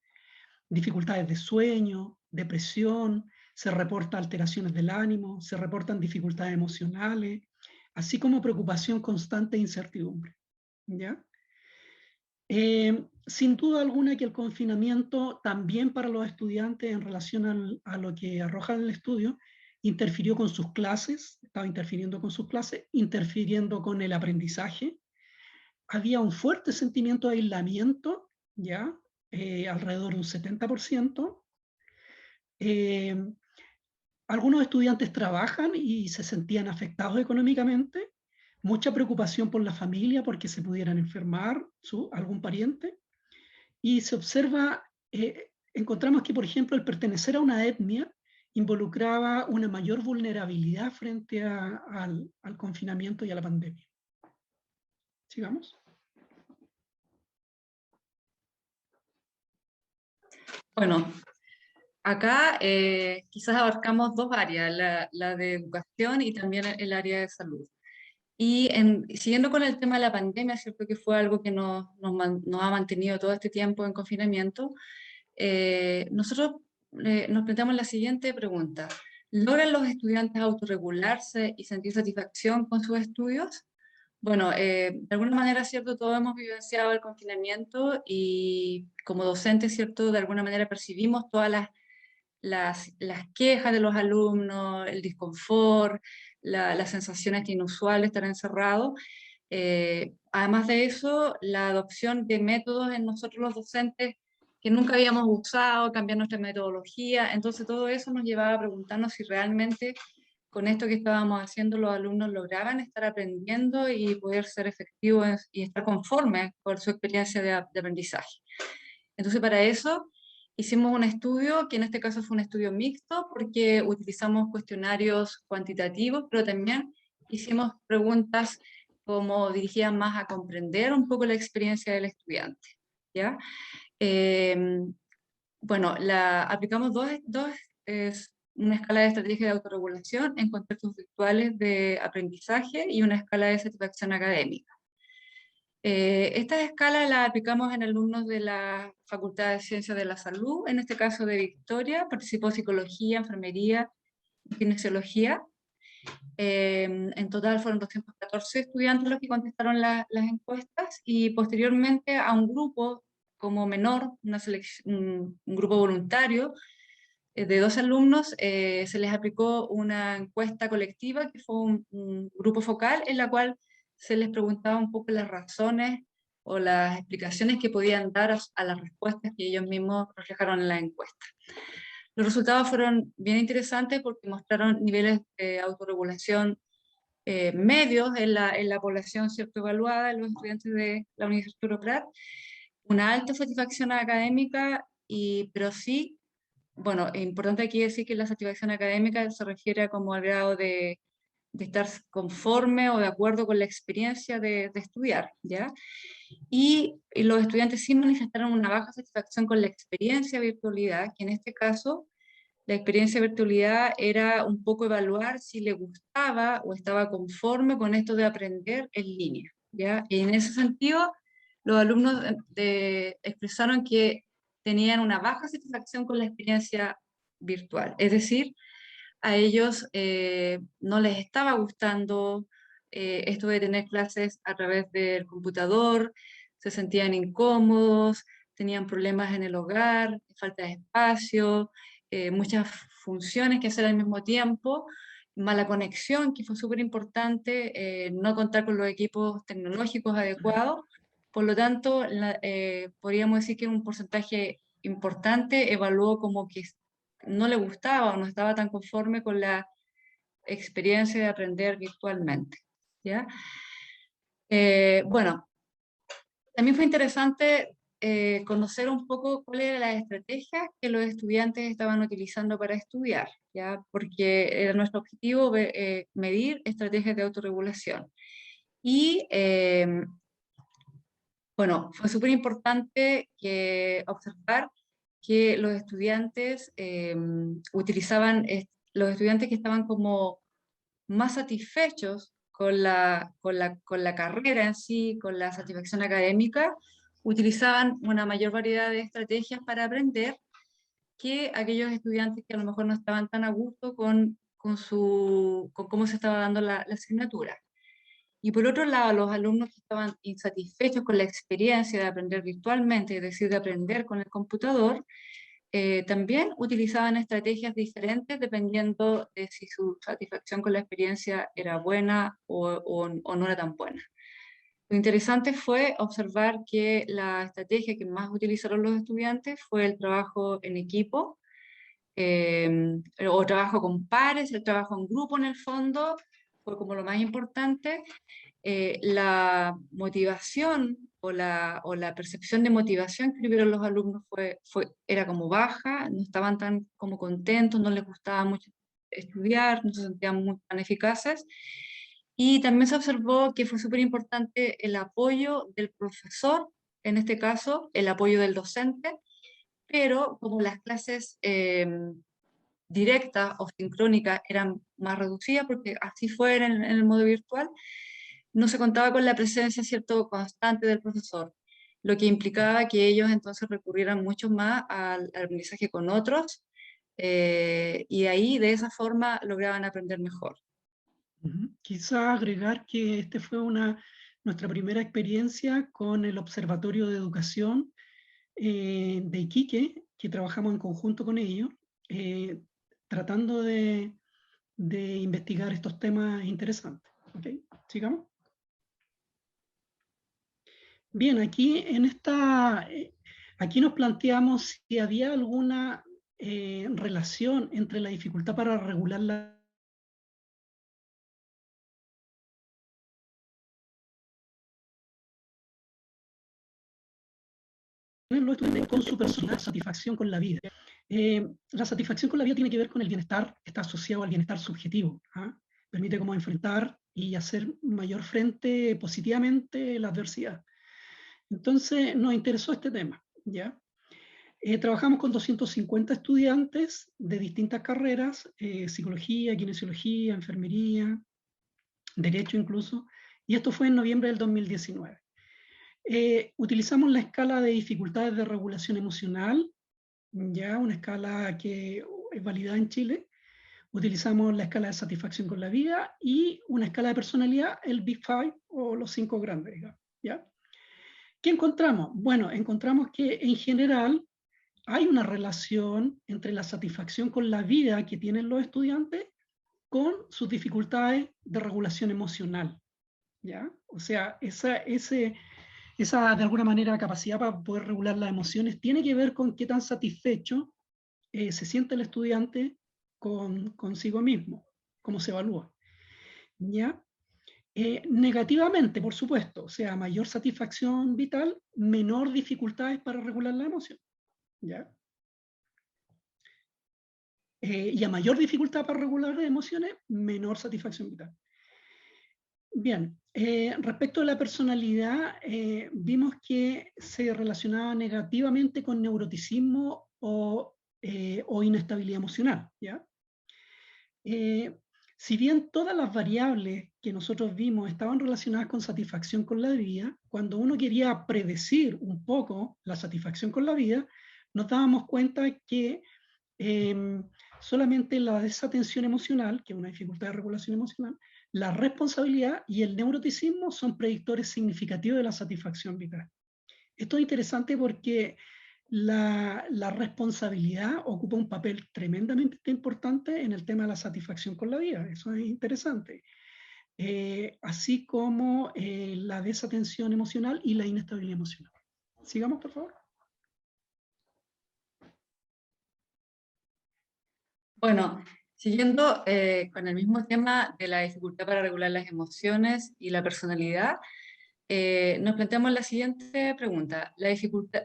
dificultades de sueño, depresión, se reportan alteraciones del ánimo, se reportan dificultades emocionales, así como preocupación constante e incertidumbre. ¿Ya? Sin duda alguna que el confinamiento también para los estudiantes en relación a lo que arroja el estudio, interfirió con sus clases, estaba interfiriendo con sus clases, interfiriendo con el aprendizaje. Había un fuerte sentimiento de aislamiento, ¿ya? Alrededor de un 70%. Algunos estudiantes trabajan y se sentían afectados económicamente. Mucha preocupación por la familia porque se pudieran enfermar algún pariente. Y se observa, encontramos que, por ejemplo, el pertenecer a una etnia involucraba una mayor vulnerabilidad frente al confinamiento y a la pandemia. Sigamos. Bueno, acá quizás abarcamos 2 áreas, la de educación y también el área de salud. Y siguiendo con el tema de la pandemia, cierto que fue algo que nos ha mantenido todo este tiempo en confinamiento, nosotros nos planteamos la siguiente pregunta. ¿Logran los estudiantes autorregularse y sentir satisfacción con sus estudios? Bueno, de alguna manera, ¿cierto? Todos hemos vivenciado el confinamiento y como docentes, ¿cierto? De alguna manera percibimos todas las quejas de los alumnos, el disconfort, las sensaciones inusuales de estar encerrado. además de eso, la adopción de métodos en nosotros los docentes que nunca habíamos usado, cambiar nuestra metodología. Entonces todo eso nos llevaba a preguntarnos si realmente con esto que estábamos haciendo los alumnos lograban estar aprendiendo y poder ser efectivos y estar conformes con su experiencia de aprendizaje. Entonces para eso hicimos un estudio, que en este caso fue un estudio mixto, porque utilizamos cuestionarios cuantitativos, pero también hicimos preguntas como dirigidas más a comprender un poco la experiencia del estudiante, ¿ya? Bueno, aplicamos una escala de estrategia de autorregulación en contextos virtuales de aprendizaje y una escala de satisfacción académica. Estas escalas las aplicamos en alumnos de la Facultad de Ciencias de la Salud, en este caso de Victoria, participó psicología, enfermería y kinesiología. En total fueron 214 estudiantes los que contestaron las encuestas, y posteriormente a un grupo como menor, un grupo voluntario de 2 alumnos, se les aplicó una encuesta colectiva que fue un grupo focal en la cual se les preguntaba un poco las razones o las explicaciones que podían dar a las respuestas que ellos mismos reflejaron en la encuesta. Los resultados fueron bien interesantes porque mostraron niveles de autorregulación medios en la población cierto evaluada, en los estudiantes de la Universidad Arturo Prat, una alta satisfacción académica, pero sí, bueno, es importante aquí decir que la satisfacción académica se refiere a como al grado de estar conforme o de acuerdo con la experiencia de estudiar, ¿ya? Y los estudiantes sí manifestaron una baja satisfacción con la experiencia de virtualidad, que en este caso la experiencia de virtualidad era un poco evaluar si le gustaba o estaba conforme con esto de aprender en línea, ¿ya? Y en ese sentido, los alumnos expresaron que tenían una baja satisfacción con la experiencia virtual, es decir, a ellos no les estaba gustando esto de tener clases a través del computador, se sentían incómodos, tenían problemas en el hogar, falta de espacio, muchas funciones que hacer al mismo tiempo, mala conexión, que fue súper importante, no contar con los equipos tecnológicos adecuados. Por lo tanto, podríamos decir que un porcentaje importante evaluó como que no le gustaba o no estaba tan conforme con la experiencia de aprender virtualmente, ¿ya? Bueno, también fue interesante conocer un poco cuáles eran las estrategias que los estudiantes estaban utilizando para estudiar, ¿ya? Porque era nuestro objetivo medir estrategias de autorregulación. Y bueno, fue súper importante observar que los estudiantes los estudiantes que estaban como más satisfechos con la carrera en sí, con la satisfacción académica, utilizaban una mayor variedad de estrategias para aprender que aquellos estudiantes que a lo mejor no estaban tan a gusto con cómo se estaba dando la asignatura. Y por otro lado, los alumnos que estaban insatisfechos con la experiencia de aprender virtualmente, es decir, de aprender con el computador, también utilizaban estrategias diferentes dependiendo de si su satisfacción con la experiencia era buena o no era tan buena. Lo interesante fue observar que la estrategia que más utilizaron los estudiantes fue el trabajo en equipo, o trabajo con pares, el trabajo en grupo en el fondo, fue como lo más importante. La motivación o la percepción de motivación que tuvieron los alumnos era como baja, no estaban tan como contentos, no les gustaba mucho estudiar, no se sentían muy tan eficaces. Y también se observó que fue súper importante el apoyo del profesor, en este caso, el apoyo del docente, pero como las clases directas o sincrónicas eran más reducidas, porque así fue en el modo virtual, no se contaba con la presencia, ¿cierto?, constante del profesor, lo que implicaba que ellos entonces recurrieran mucho más al aprendizaje con otros, y ahí de esa forma lograban aprender mejor. Quizá agregar que este fue nuestra primera experiencia con el Observatorio de Educación de Iquique, que trabajamos en conjunto con ellos, tratando de investigar estos temas interesantes. ¿Okay? ¿Sigamos? Bien, aquí aquí nos planteamos si había alguna relación entre la dificultad para regular con su personal satisfacción con la vida. La satisfacción con la vida tiene que ver con el bienestar, está asociado al bienestar subjetivo. ¿Ah? Permite como enfrentar y hacer mayor frente positivamente la adversidad. Entonces nos interesó este tema, ¿ya? Trabajamos con 250 estudiantes de distintas carreras, psicología, kinesiología, enfermería, derecho incluso, y esto fue en noviembre del 2019. Utilizamos la escala de dificultades de regulación emocional, ya una escala que es validada en Chile. Utilizamos la escala de satisfacción con la vida y una escala de personalidad, el Big Five o los 5 grandes, digamos, ¿ya? ¿Qué encontramos? Bueno, encontramos que en general hay una relación entre la satisfacción con la vida que tienen los estudiantes con sus dificultades de regulación emocional, ¿ya? O sea, esa de alguna manera capacidad para poder regular las emociones tiene que ver con qué tan satisfecho se siente el estudiante consigo mismo, cómo se evalúa, ¿ya? Negativamente, por supuesto, o sea, mayor satisfacción vital, menor dificultades para regular la emoción, ¿ya? Y a mayor dificultad para regular las emociones, menor satisfacción vital. Bien, respecto a la personalidad, vimos que se relacionaba negativamente con neuroticismo o inestabilidad emocional, ¿ya? Si bien todas las variables que nosotros vimos estaban relacionadas con satisfacción con la vida, cuando uno quería predecir un poco la satisfacción con la vida, nos dábamos cuenta que solamente la desatención emocional, que es una dificultad de regulación emocional, la responsabilidad y el neuroticismo son predictores significativos de la satisfacción vital. Esto es interesante porque la responsabilidad ocupa un papel tremendamente importante en el tema de la satisfacción con la vida. Eso es interesante. Así como la desatención emocional y la inestabilidad emocional. Sigamos, por favor. Bueno, siguiendo con el mismo tema de la dificultad para regular las emociones y la personalidad, nos planteamos la siguiente pregunta. ¿La dificultad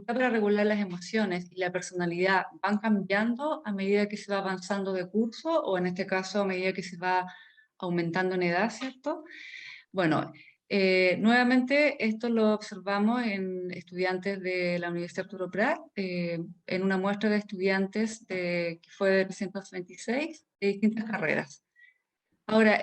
para regular las emociones y la personalidad van cambiando a medida que se va avanzando de curso o en este caso a medida que se va aumentando en edad, ¿cierto? Bueno, nuevamente esto lo observamos en estudiantes de la Universidad Arturo Prat, en una muestra de estudiantes que fue de 326 de distintas carreras. Ahora,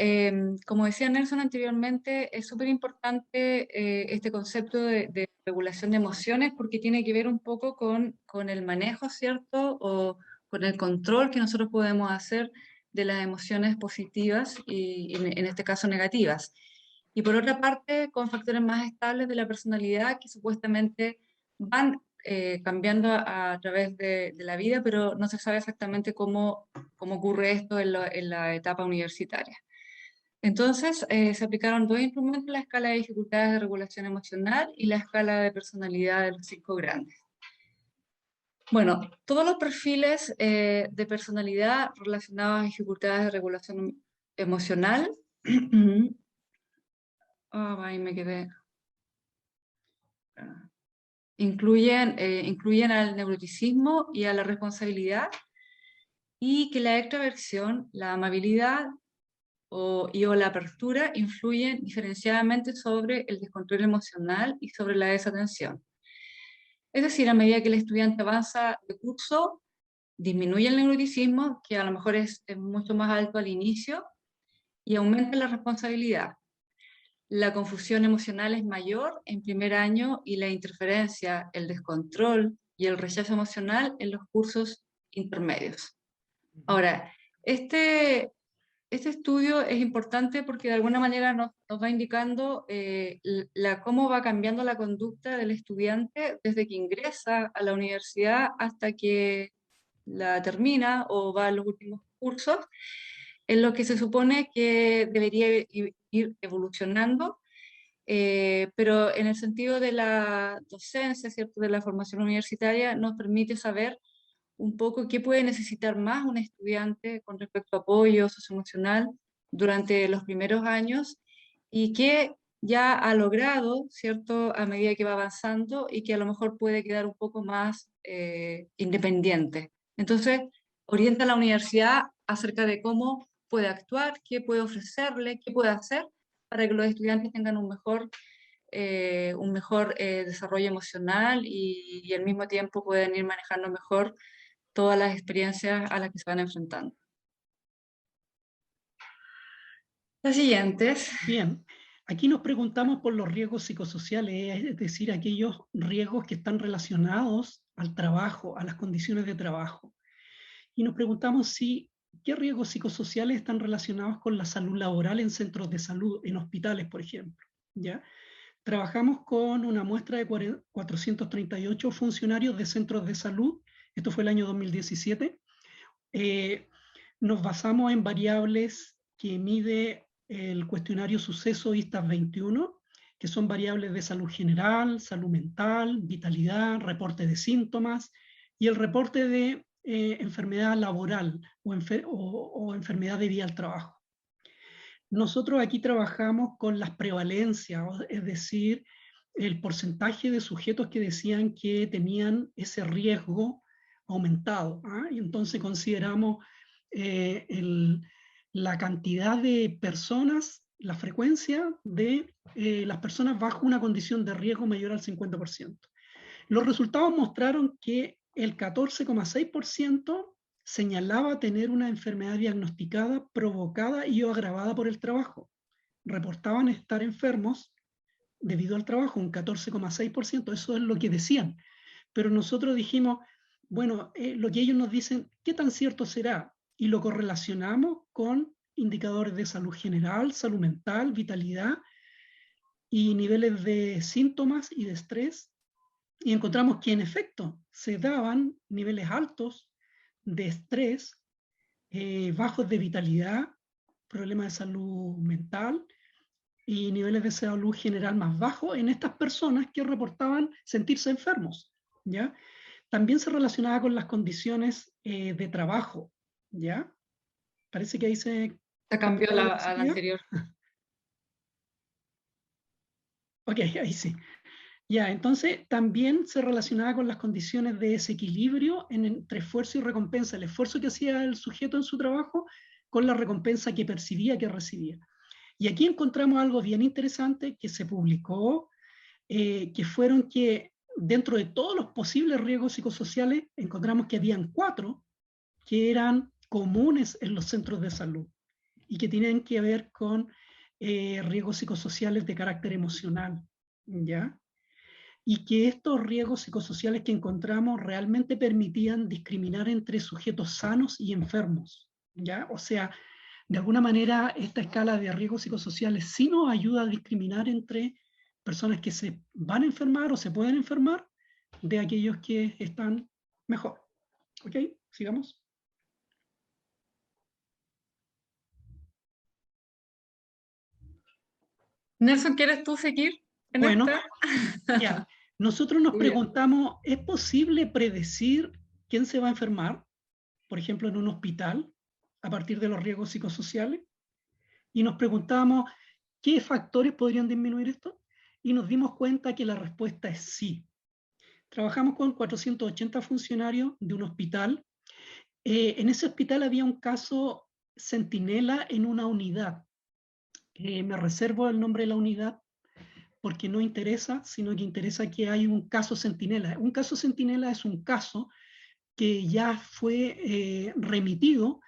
como decía Nelson anteriormente, es súper importante este concepto de regulación de emociones porque tiene que ver un poco con el manejo, ¿cierto? O con el control que nosotros podemos hacer de las emociones positivas y en este caso negativas. Y por otra parte, con factores más estables de la personalidad que supuestamente van cambiando a través de la vida, pero no se sabe exactamente cómo ocurre esto en la etapa universitaria. Entonces, se aplicaron dos instrumentos, la escala de dificultades de regulación emocional y la escala de personalidad de los 5 grandes. Bueno, todos los perfiles de personalidad relacionados a dificultades de regulación emocional, ahí me quedé, incluyen al neuroticismo y a la responsabilidad, y que la extraversión, la amabilidad o la apertura influyen diferenciadamente sobre el descontrol emocional y sobre la desatención. Es decir, a medida que el estudiante avanza de curso, disminuye el neuroticismo, que a lo mejor es mucho más alto al inicio, y aumenta la responsabilidad. La confusión emocional es mayor en primer año y la interferencia, el descontrol y el rechazo emocional en los cursos intermedios. Ahora, este estudio es importante porque de alguna manera nos va indicando cómo va cambiando la conducta del estudiante desde que ingresa a la universidad hasta que la termina o va a los últimos cursos, en lo que se supone que debería ir evolucionando pero en el sentido de la docencia, ¿cierto? De la formación universitaria, nos permite saber un poco qué puede necesitar más un estudiante con respecto a apoyo socioemocional durante los primeros años y qué ya ha logrado, ¿cierto?, a medida que va avanzando y que a lo mejor puede quedar un poco más independiente. Entonces, orienta a la universidad acerca de cómo puede actuar, qué puede ofrecerle, qué puede hacer para que los estudiantes tengan un mejor desarrollo emocional y al mismo tiempo puedan ir manejando mejor todas las experiencias a las que se van enfrentando. Las siguientes. Bien, aquí nos preguntamos por los riesgos psicosociales, es decir, aquellos riesgos que están relacionados al trabajo, a las condiciones de trabajo. Y nos preguntamos qué riesgos psicosociales están relacionados con la salud laboral en centros de salud, en hospitales, por ejemplo. ¿Ya? Trabajamos con una muestra de 438 funcionarios de centros de salud, esto fue el año 2017. Nos basamos en variables que mide el cuestionario Suceso ISTAS 21, que son variables de salud general, salud mental, vitalidad, reporte de síntomas y el reporte de enfermedad laboral o enfermedad debida al trabajo. Nosotros aquí trabajamos con las prevalencias, es decir, el porcentaje de sujetos que decían que tenían ese riesgo aumentado. Y entonces consideramos la cantidad de personas, la frecuencia de las personas bajo una condición de riesgo mayor al 50%. Los resultados mostraron que el 14,6% señalaba tener una enfermedad diagnosticada, provocada y o agravada por el trabajo. Reportaban estar enfermos debido al trabajo, un 14,6%, eso es lo que decían. Pero nosotros dijimos, bueno, lo que ellos nos dicen, ¿qué tan cierto será? Y lo correlacionamos con indicadores de salud general, salud mental, vitalidad y niveles de síntomas y de estrés. Y encontramos que en efecto se daban niveles altos de estrés, bajos de vitalidad, problemas de salud mental y niveles de salud general más bajos en estas personas que reportaban sentirse enfermos, ¿ya? También se relacionaba con las condiciones de trabajo, ¿ya? Parece que ahí se cambió la a la diapositiva. anterior. Ok, ahí sí. Ya, entonces también se relacionaba con las condiciones de desequilibrio entre esfuerzo y recompensa, el esfuerzo que hacía el sujeto en su trabajo con la recompensa que percibía, que recibía. Y aquí encontramos algo bien interesante que se publicó, que fueron que dentro de todos los posibles riesgos psicosociales encontramos que habían 4 que eran comunes en los centros de salud y que tienen que ver con riesgos psicosociales de carácter emocional, ¿ya? Y que estos riesgos psicosociales que encontramos realmente permitían discriminar entre sujetos sanos y enfermos, ¿ya? O sea, de alguna manera esta escala de riesgos psicosociales sí nos ayuda a discriminar entre personas que se van a enfermar o se pueden enfermar de aquellos que están mejor. ¿Ok? Sigamos. Nelson, ¿quieres tú seguir en Bueno, esta? ya. Nosotros nos preguntamos, ¿es posible predecir quién se va a enfermar, por ejemplo, en un hospital, a partir de los riesgos psicosociales? Y nos preguntamos, ¿qué factores podrían disminuir esto? Y nos dimos cuenta que la respuesta es sí. Trabajamos con 480 funcionarios de un hospital. En ese hospital había un caso centinela en una unidad. Me reservo el nombre de la unidad porque no interesa, sino que interesa que hay un caso centinela. Un caso centinela es un caso que ya fue remitido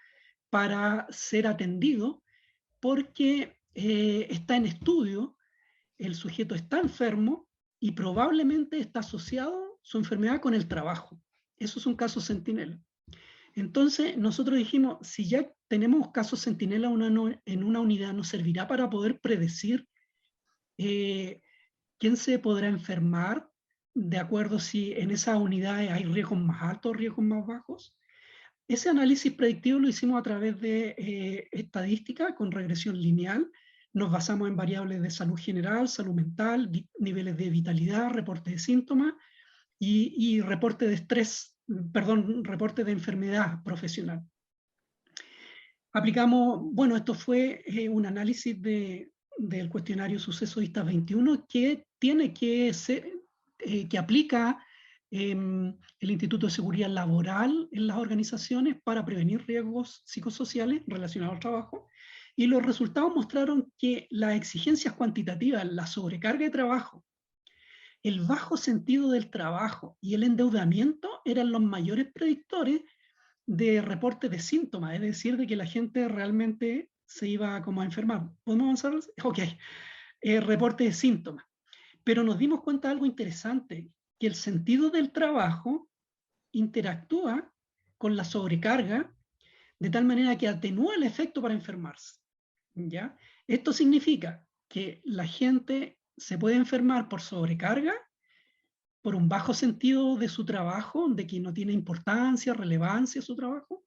para ser atendido porque está en estudio, el sujeto está enfermo y probablemente está asociado su enfermedad con el trabajo. Eso es un caso centinela. Entonces nosotros dijimos, si ya tenemos casos centinela en una unidad, ¿nos servirá para poder predecir quién se podrá enfermar de acuerdo si en esa unidad hay riesgos más altos o riesgos más bajos? Ese análisis predictivo lo hicimos a través de estadística con regresión lineal. Nos basamos en variables de salud general, salud mental, niveles de vitalidad, reporte de síntomas y reporte de estrés, perdón, reporte de enfermedad profesional. Aplicamos, bueno, esto fue un análisis del cuestionario Suceso Vistas 21 que tiene que ser, que aplica el Instituto de Seguridad Laboral en las organizaciones para prevenir riesgos psicosociales relacionados al trabajo. Y los resultados mostraron que las exigencias cuantitativas, la sobrecarga de trabajo, el bajo sentido del trabajo y el endeudamiento eran los mayores predictores de reporte de síntomas, es decir, de que la gente realmente se iba como a enfermar. ¿Podemos avanzar? Ok. Reporte de síntomas. Pero nos dimos cuenta de algo interesante, que el sentido del trabajo interactúa con la sobrecarga de tal manera que atenúa el efecto para enfermarse. ¿Ya? Esto significa que la gente se puede enfermar por sobrecarga, por un bajo sentido de su trabajo, de que no tiene importancia, relevancia su trabajo,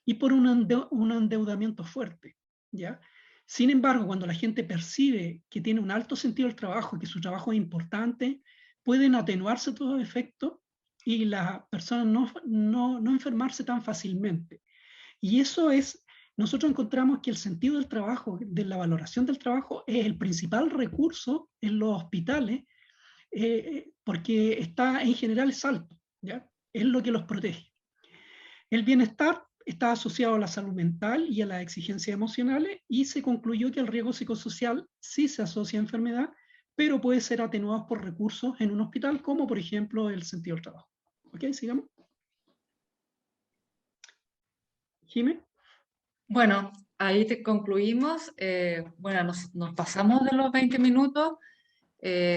y por un endeudamiento fuerte. ¿Ya? Sin embargo, cuando la gente percibe que tiene un alto sentido del trabajo, que su trabajo es importante, pueden atenuarse todos los efectos y la persona no enfermarse tan fácilmente. Y eso es, nosotros encontramos que el sentido del trabajo, de la valoración del trabajo, es el principal recurso en los hospitales, porque está en general es alto, ¿ya? Es lo que los protege. El bienestar está asociado a la salud mental y a las exigencias emocionales y se concluyó que el riesgo psicosocial sí se asocia a enfermedad, pero puede ser atenuado por recursos en un hospital, como por ejemplo el sentido del trabajo. ¿Ok? Sigamos. Jimé. Bueno, ahí concluimos. Bueno, nos pasamos de los 20 minutos.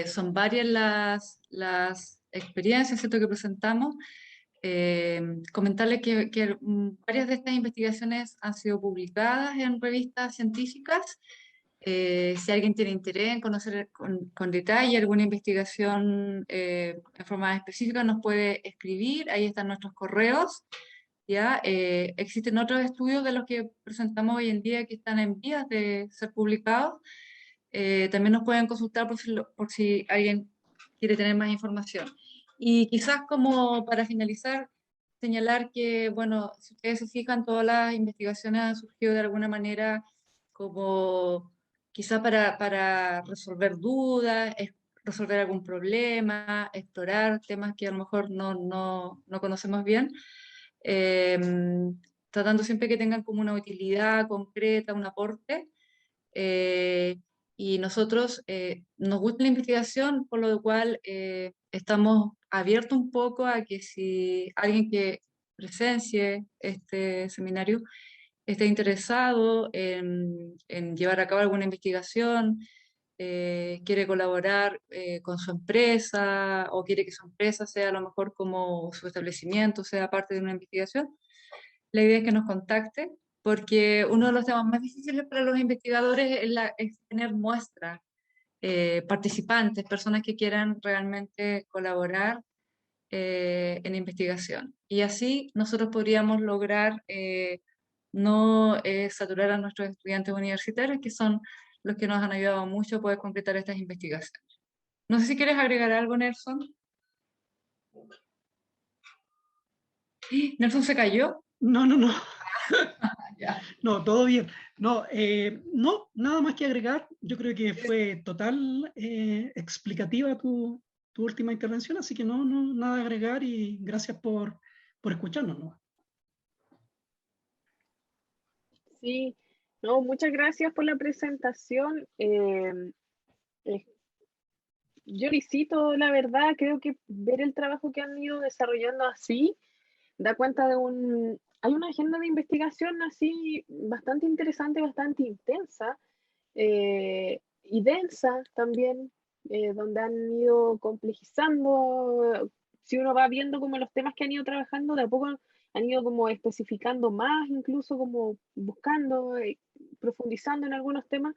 Son varias las experiencias, ¿cierto?, que presentamos. Comentarles que varias de estas investigaciones han sido publicadas en revistas científicas. Si alguien tiene interés en conocer con detalle alguna investigación en forma específica, nos puede escribir. Ahí están nuestros correos. ¿Ya? Existen otros estudios de los que presentamos hoy en día que están en vías de ser publicados. También nos pueden consultar por si alguien quiere tener más información. Y quizás como para finalizar, señalar que, bueno, si ustedes se fijan, todas las investigaciones han surgido de alguna manera como quizás para resolver dudas, resolver algún problema, explorar temas que a lo mejor no conocemos bien, tratando siempre que tengan como una utilidad concreta, un aporte. Y nosotros nos gusta la investigación, por lo cual estamos abiertos un poco a que si alguien que presencie este seminario esté interesado en llevar a cabo alguna investigación, quiere colaborar con su empresa o quiere que su empresa sea a lo mejor como su establecimiento, sea parte de una investigación, la idea es que nos contacte, porque uno de los temas más difíciles para los investigadores es tener muestras, participantes, personas que quieran realmente colaborar en investigación. Y así nosotros podríamos lograr no saturar a nuestros estudiantes universitarios, que son los que nos han ayudado mucho a poder completar estas investigaciones. No sé si quieres agregar algo, Nelson. ¿Nelson se cayó? No. Ya. No, todo bien. No, no, nada más que agregar. Yo creo que fue total explicativa tu última intervención, así que no, nada de agregar y gracias por escucharnos, ¿no? Sí, no, muchas gracias por la presentación. Yo felicito, la verdad, creo que ver el trabajo que han ido desarrollando así da cuenta de hay una agenda de investigación así bastante interesante, bastante intensa y densa también, donde han ido complejizando. Si uno va viendo como los temas que han ido trabajando, de a poco han ido como especificando más, incluso como buscando, profundizando en algunos temas.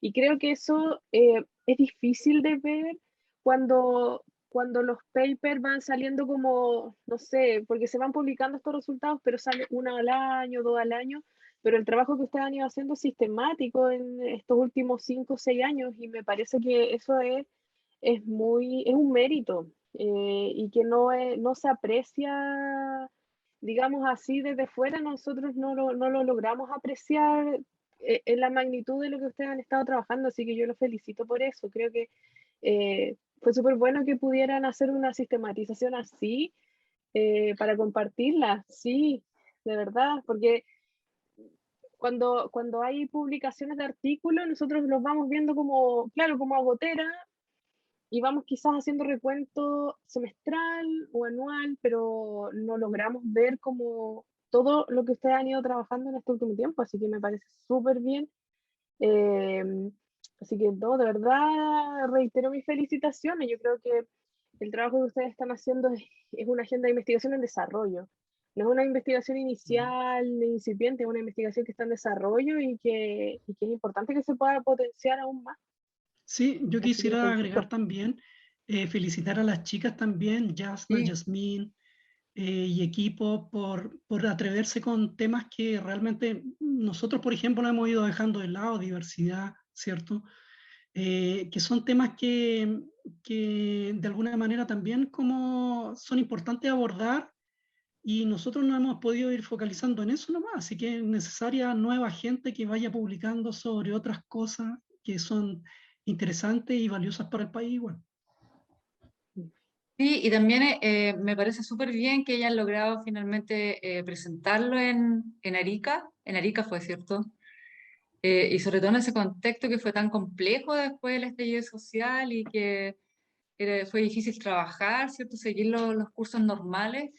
Y creo que eso es difícil de ver cuando los papers van saliendo como, no sé, porque se van publicando estos resultados, pero sale uno al año, dos al año, pero el trabajo que ustedes han ido haciendo es sistemático en estos últimos 5 o 6 años y me parece que eso es un mérito y que no se aprecia, digamos así, desde fuera. Nosotros no lo logramos apreciar en la magnitud de lo que ustedes han estado trabajando, así que yo los felicito por eso. Creo que fue súper bueno que pudieran hacer una sistematización así para compartirla, sí, de verdad, porque cuando hay publicaciones de artículos, nosotros los vamos viendo como, claro, como a gotera, y vamos quizás haciendo recuento semestral o anual, pero no logramos ver como todo lo que ustedes han ido trabajando en este último tiempo, así que me parece súper bien. Eh, Así que no, de verdad reitero mis felicitaciones. Yo creo que el trabajo que ustedes están haciendo es una agenda de investigación en desarrollo. No es una investigación inicial, ni incipiente, es una investigación que está en desarrollo y que es importante que se pueda potenciar aún más. Sí, yo Así que los quisiera agregar felicito. también, felicitar a las chicas también, Jasna, Sí. Yasmín y equipo por atreverse con temas que realmente nosotros, por ejemplo, no hemos ido dejando de lado, diversidad, ¿cierto? Que son temas que de alguna manera también como son importantes abordar y nosotros no hemos podido ir focalizando en eso nomás, así que es necesaria nueva gente que vaya publicando sobre otras cosas que son interesantes y valiosas para el país igual. Sí, y también me parece súper bien que hayan logrado finalmente presentarlo en Arica. En Arica fue, ¿cierto? Y sobre todo en ese contexto que fue tan complejo después del estallido social y que fue difícil trabajar, ¿cierto? Seguir los cursos normales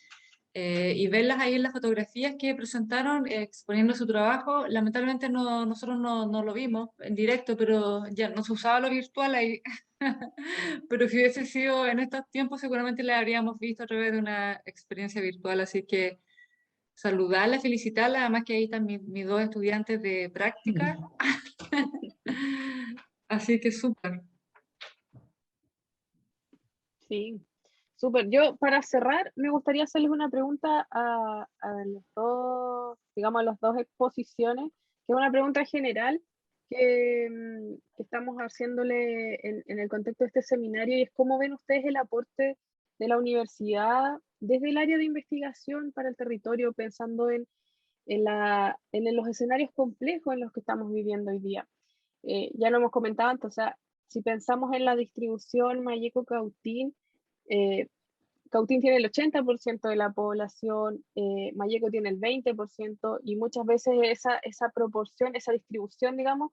y verlas ahí en las fotografías que presentaron exponiendo su trabajo. Lamentablemente nosotros no lo vimos en directo, pero ya no se usaba lo virtual ahí. Pero si hubiese sido en estos tiempos, seguramente la habríamos visto a través de una experiencia virtual. Así que saludarla, felicitarla, además que ahí están mis dos estudiantes de práctica. Así que súper. Sí, súper. Yo, para cerrar, me gustaría hacerles una pregunta a los dos, digamos, a las dos exposiciones, que es una pregunta general que estamos haciéndole en el contexto de este seminario, y es cómo ven ustedes el aporte de la universidad desde el área de investigación para el territorio, pensando en los escenarios complejos en los que estamos viviendo hoy día. Ya lo hemos comentado antes, o sea, si pensamos en la distribución Mayeco-Cautín, eh, Cautín tiene el 80% de la población, Mayeco tiene el 20%, y muchas veces esa proporción, esa distribución, digamos,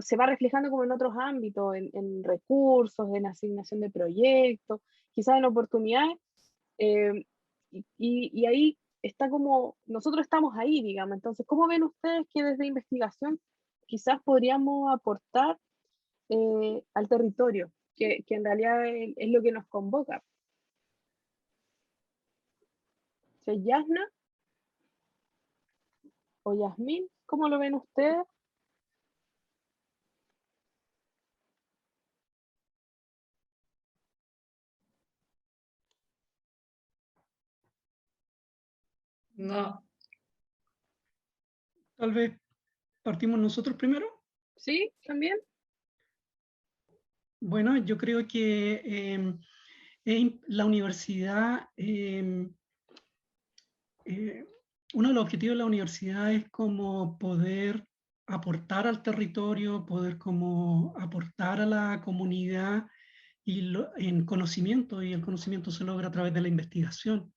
se va reflejando como en otros ámbitos, en recursos, en asignación de proyectos, quizás en oportunidades, eh, y ahí está como, nosotros estamos ahí, digamos. Entonces, ¿cómo ven ustedes que desde investigación quizás podríamos aportar al territorio, que en realidad es lo que nos convoca? ¿Se Yasna o Yasmín? ¿Cómo lo ven ustedes? No, Tal vez partimos nosotros primero. ¿Sí? ¿También? Bueno, yo creo que la universidad, uno de los objetivos de la universidad es como poder aportar al territorio, poder como aportar a la comunidad en conocimiento, y el conocimiento se logra a través de la investigación.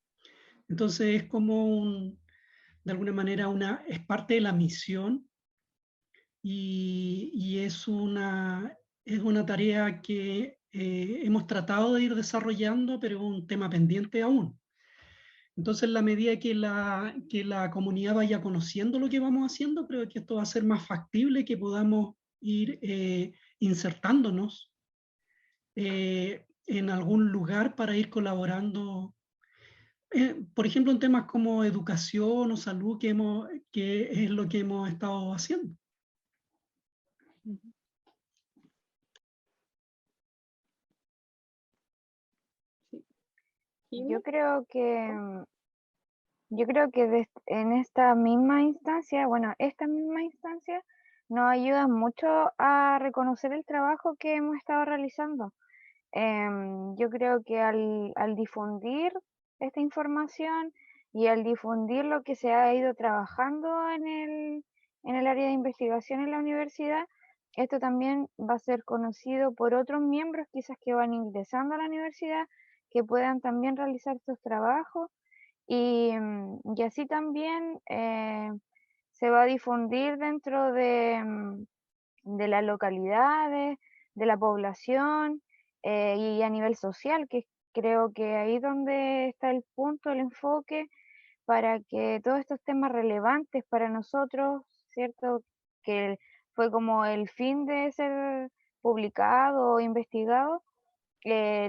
Entonces es como de alguna manera es parte de la misión y es una tarea que hemos tratado de ir desarrollando, pero es un tema pendiente aún. Entonces, en la medida que la comunidad vaya conociendo lo que vamos haciendo, creo que esto va a ser más factible, que podamos ir insertándonos en algún lugar para ir colaborando, por ejemplo, en temas como educación o salud, que es lo que hemos estado haciendo. Sí. Yo creo que Yo creo que en esta misma instancia, bueno, esta misma instancia nos ayuda mucho a reconocer el trabajo que hemos estado realizando. Yo creo que al difundir esta información y al difundir lo que se ha ido trabajando en el área de investigación en la universidad, esto también va a ser conocido por otros miembros quizás que van ingresando a la universidad, que puedan también realizar estos trabajos y así también se va a difundir dentro de las localidades, de la población y a nivel social, que creo que ahí donde está el punto, el enfoque, para que todos estos temas relevantes para nosotros, ¿cierto? Que fue como el fin de ser publicado o investigado,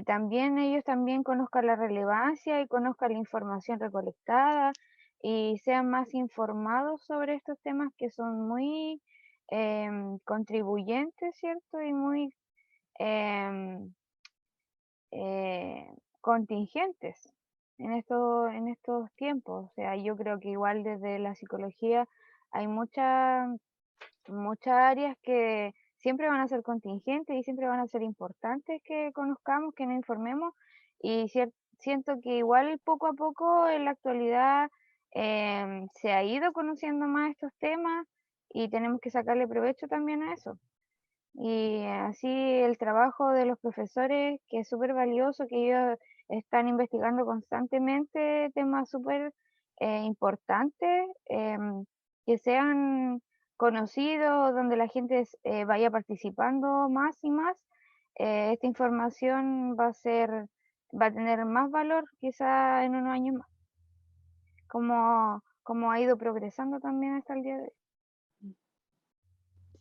también ellos también conozcan la relevancia y conozcan la información recolectada y sean más informados sobre estos temas que son muy contribuyentes, ¿cierto? Y muy em, contingentes en estos tiempos. O sea, yo creo que igual desde la psicología hay muchas áreas que siempre van a ser contingentes y siempre van a ser importantes que conozcamos, que nos informemos y siento que igual poco a poco en la actualidad se ha ido conociendo más estos temas y tenemos que sacarle provecho también a eso. Y así el trabajo de los profesores, que es súper valioso, que ellos están investigando constantemente temas súper importantes, que sean conocidos, donde la gente vaya participando más y más. Esta información va a tener más valor quizá en unos años más, como ha ido progresando también hasta el día de hoy.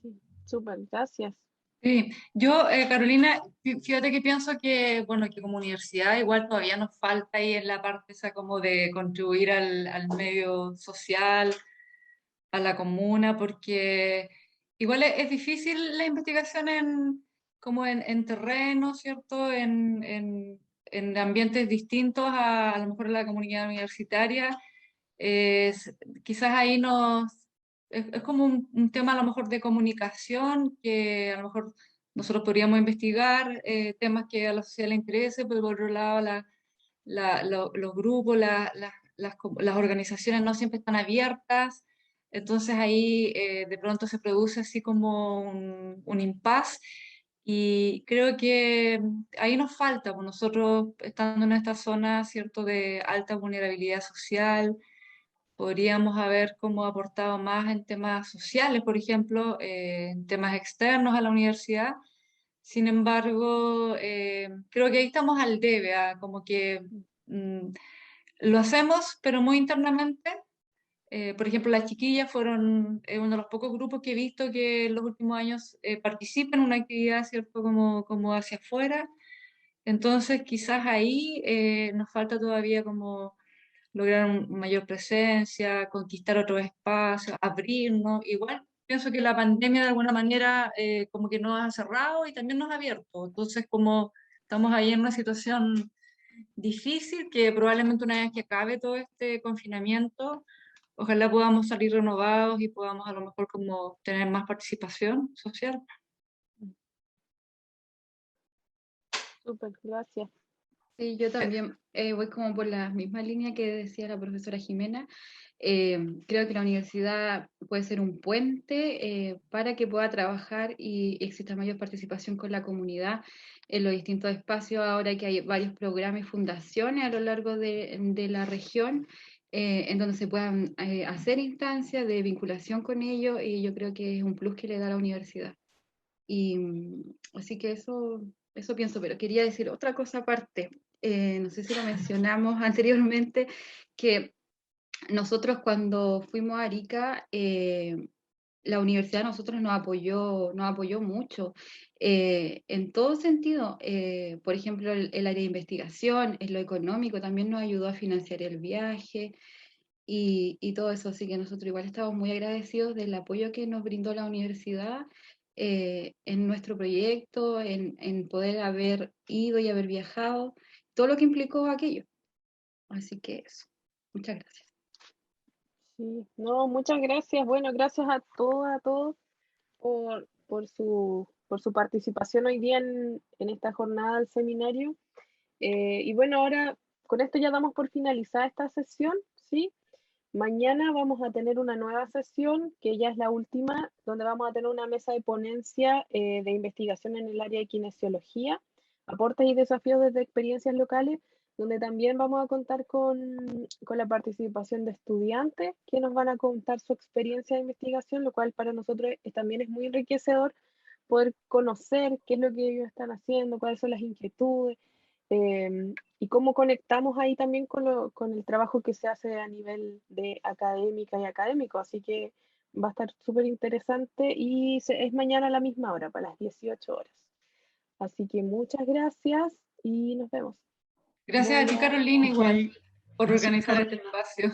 Sí, súper, gracias. Sí, yo, Carolina, fíjate que pienso que, bueno, que como universidad igual todavía nos falta ahí en la parte esa como de contribuir al medio social, a la comuna, porque igual es difícil la investigación como en terreno, ¿cierto? En ambientes distintos a lo mejor la comunidad universitaria. Quizás ahí es como un tema a lo mejor de comunicación que a lo mejor nosotros podríamos investigar, temas que a la sociedad le interese, pero por otro lado los grupos, las organizaciones no siempre están abiertas, entonces ahí de pronto se produce así como un impasse y creo que ahí nos falta, pues nosotros estando en esta zona, ¿cierto?, de alta vulnerabilidad social, podríamos haber como aportado más en temas sociales, por ejemplo, en temas externos a la universidad. Sin embargo, creo que ahí estamos al debe, como que mm, lo hacemos, pero muy internamente. Por ejemplo, las chiquillas fueron uno de los pocos grupos que he visto que en los últimos años participan en una actividad, ¿cierto?, como hacia afuera. Entonces, quizás ahí nos falta todavía como lograr mayor presencia, conquistar otros espacios, abrirnos. Igual pienso que la pandemia de alguna manera como que nos ha cerrado y también nos ha abierto. Entonces, como estamos ahí en una situación difícil, que probablemente una vez que acabe todo este confinamiento, ojalá podamos salir renovados y podamos a lo mejor como tener más participación social. Súper, gracias. Sí, yo también voy como por la misma línea que decía la profesora Jimena. Creo que la universidad puede ser un puente para que pueda trabajar y exista mayor participación con la comunidad en los distintos espacios, ahora que hay varios programas y fundaciones a lo largo de la región, en donde se puedan hacer instancias de vinculación con ellos, y yo creo que es un plus que le da la universidad. Y así que eso pienso, pero quería decir otra cosa aparte. No sé si lo mencionamos anteriormente, que nosotros cuando fuimos a Arica, la universidad a nosotros nos apoyó mucho en todo sentido. Por ejemplo, el área de investigación, en lo económico, también nos ayudó a financiar el viaje y todo eso. Así que nosotros igual estamos muy agradecidos del apoyo que nos brindó la universidad en nuestro proyecto, en poder haber ido y haber viajado, todo lo que implicó aquello. Así que eso. Muchas gracias. Sí, no, muchas gracias. Bueno, gracias a todos por su participación hoy día en esta jornada del seminario. Y bueno, ahora con esto ya damos por finalizada esta sesión, ¿sí? Mañana vamos a tener una nueva sesión, que ya es la última, donde vamos a tener una mesa de ponencia de investigación en el área de kinesiología, aportes y desafíos desde experiencias locales, donde también vamos a contar con la participación de estudiantes que nos van a contar su experiencia de investigación, lo cual para nosotros también es muy enriquecedor poder conocer qué es lo que ellos están haciendo, cuáles son las inquietudes, y cómo conectamos ahí también con el trabajo que se hace a nivel de académica y académico. Así que va a estar súper interesante y es mañana a la misma hora, para las 18 horas. Así que muchas gracias y nos vemos. Gracias a ti, Carolina, igual, Ok, por gracias, organizar Carolina. este espacio.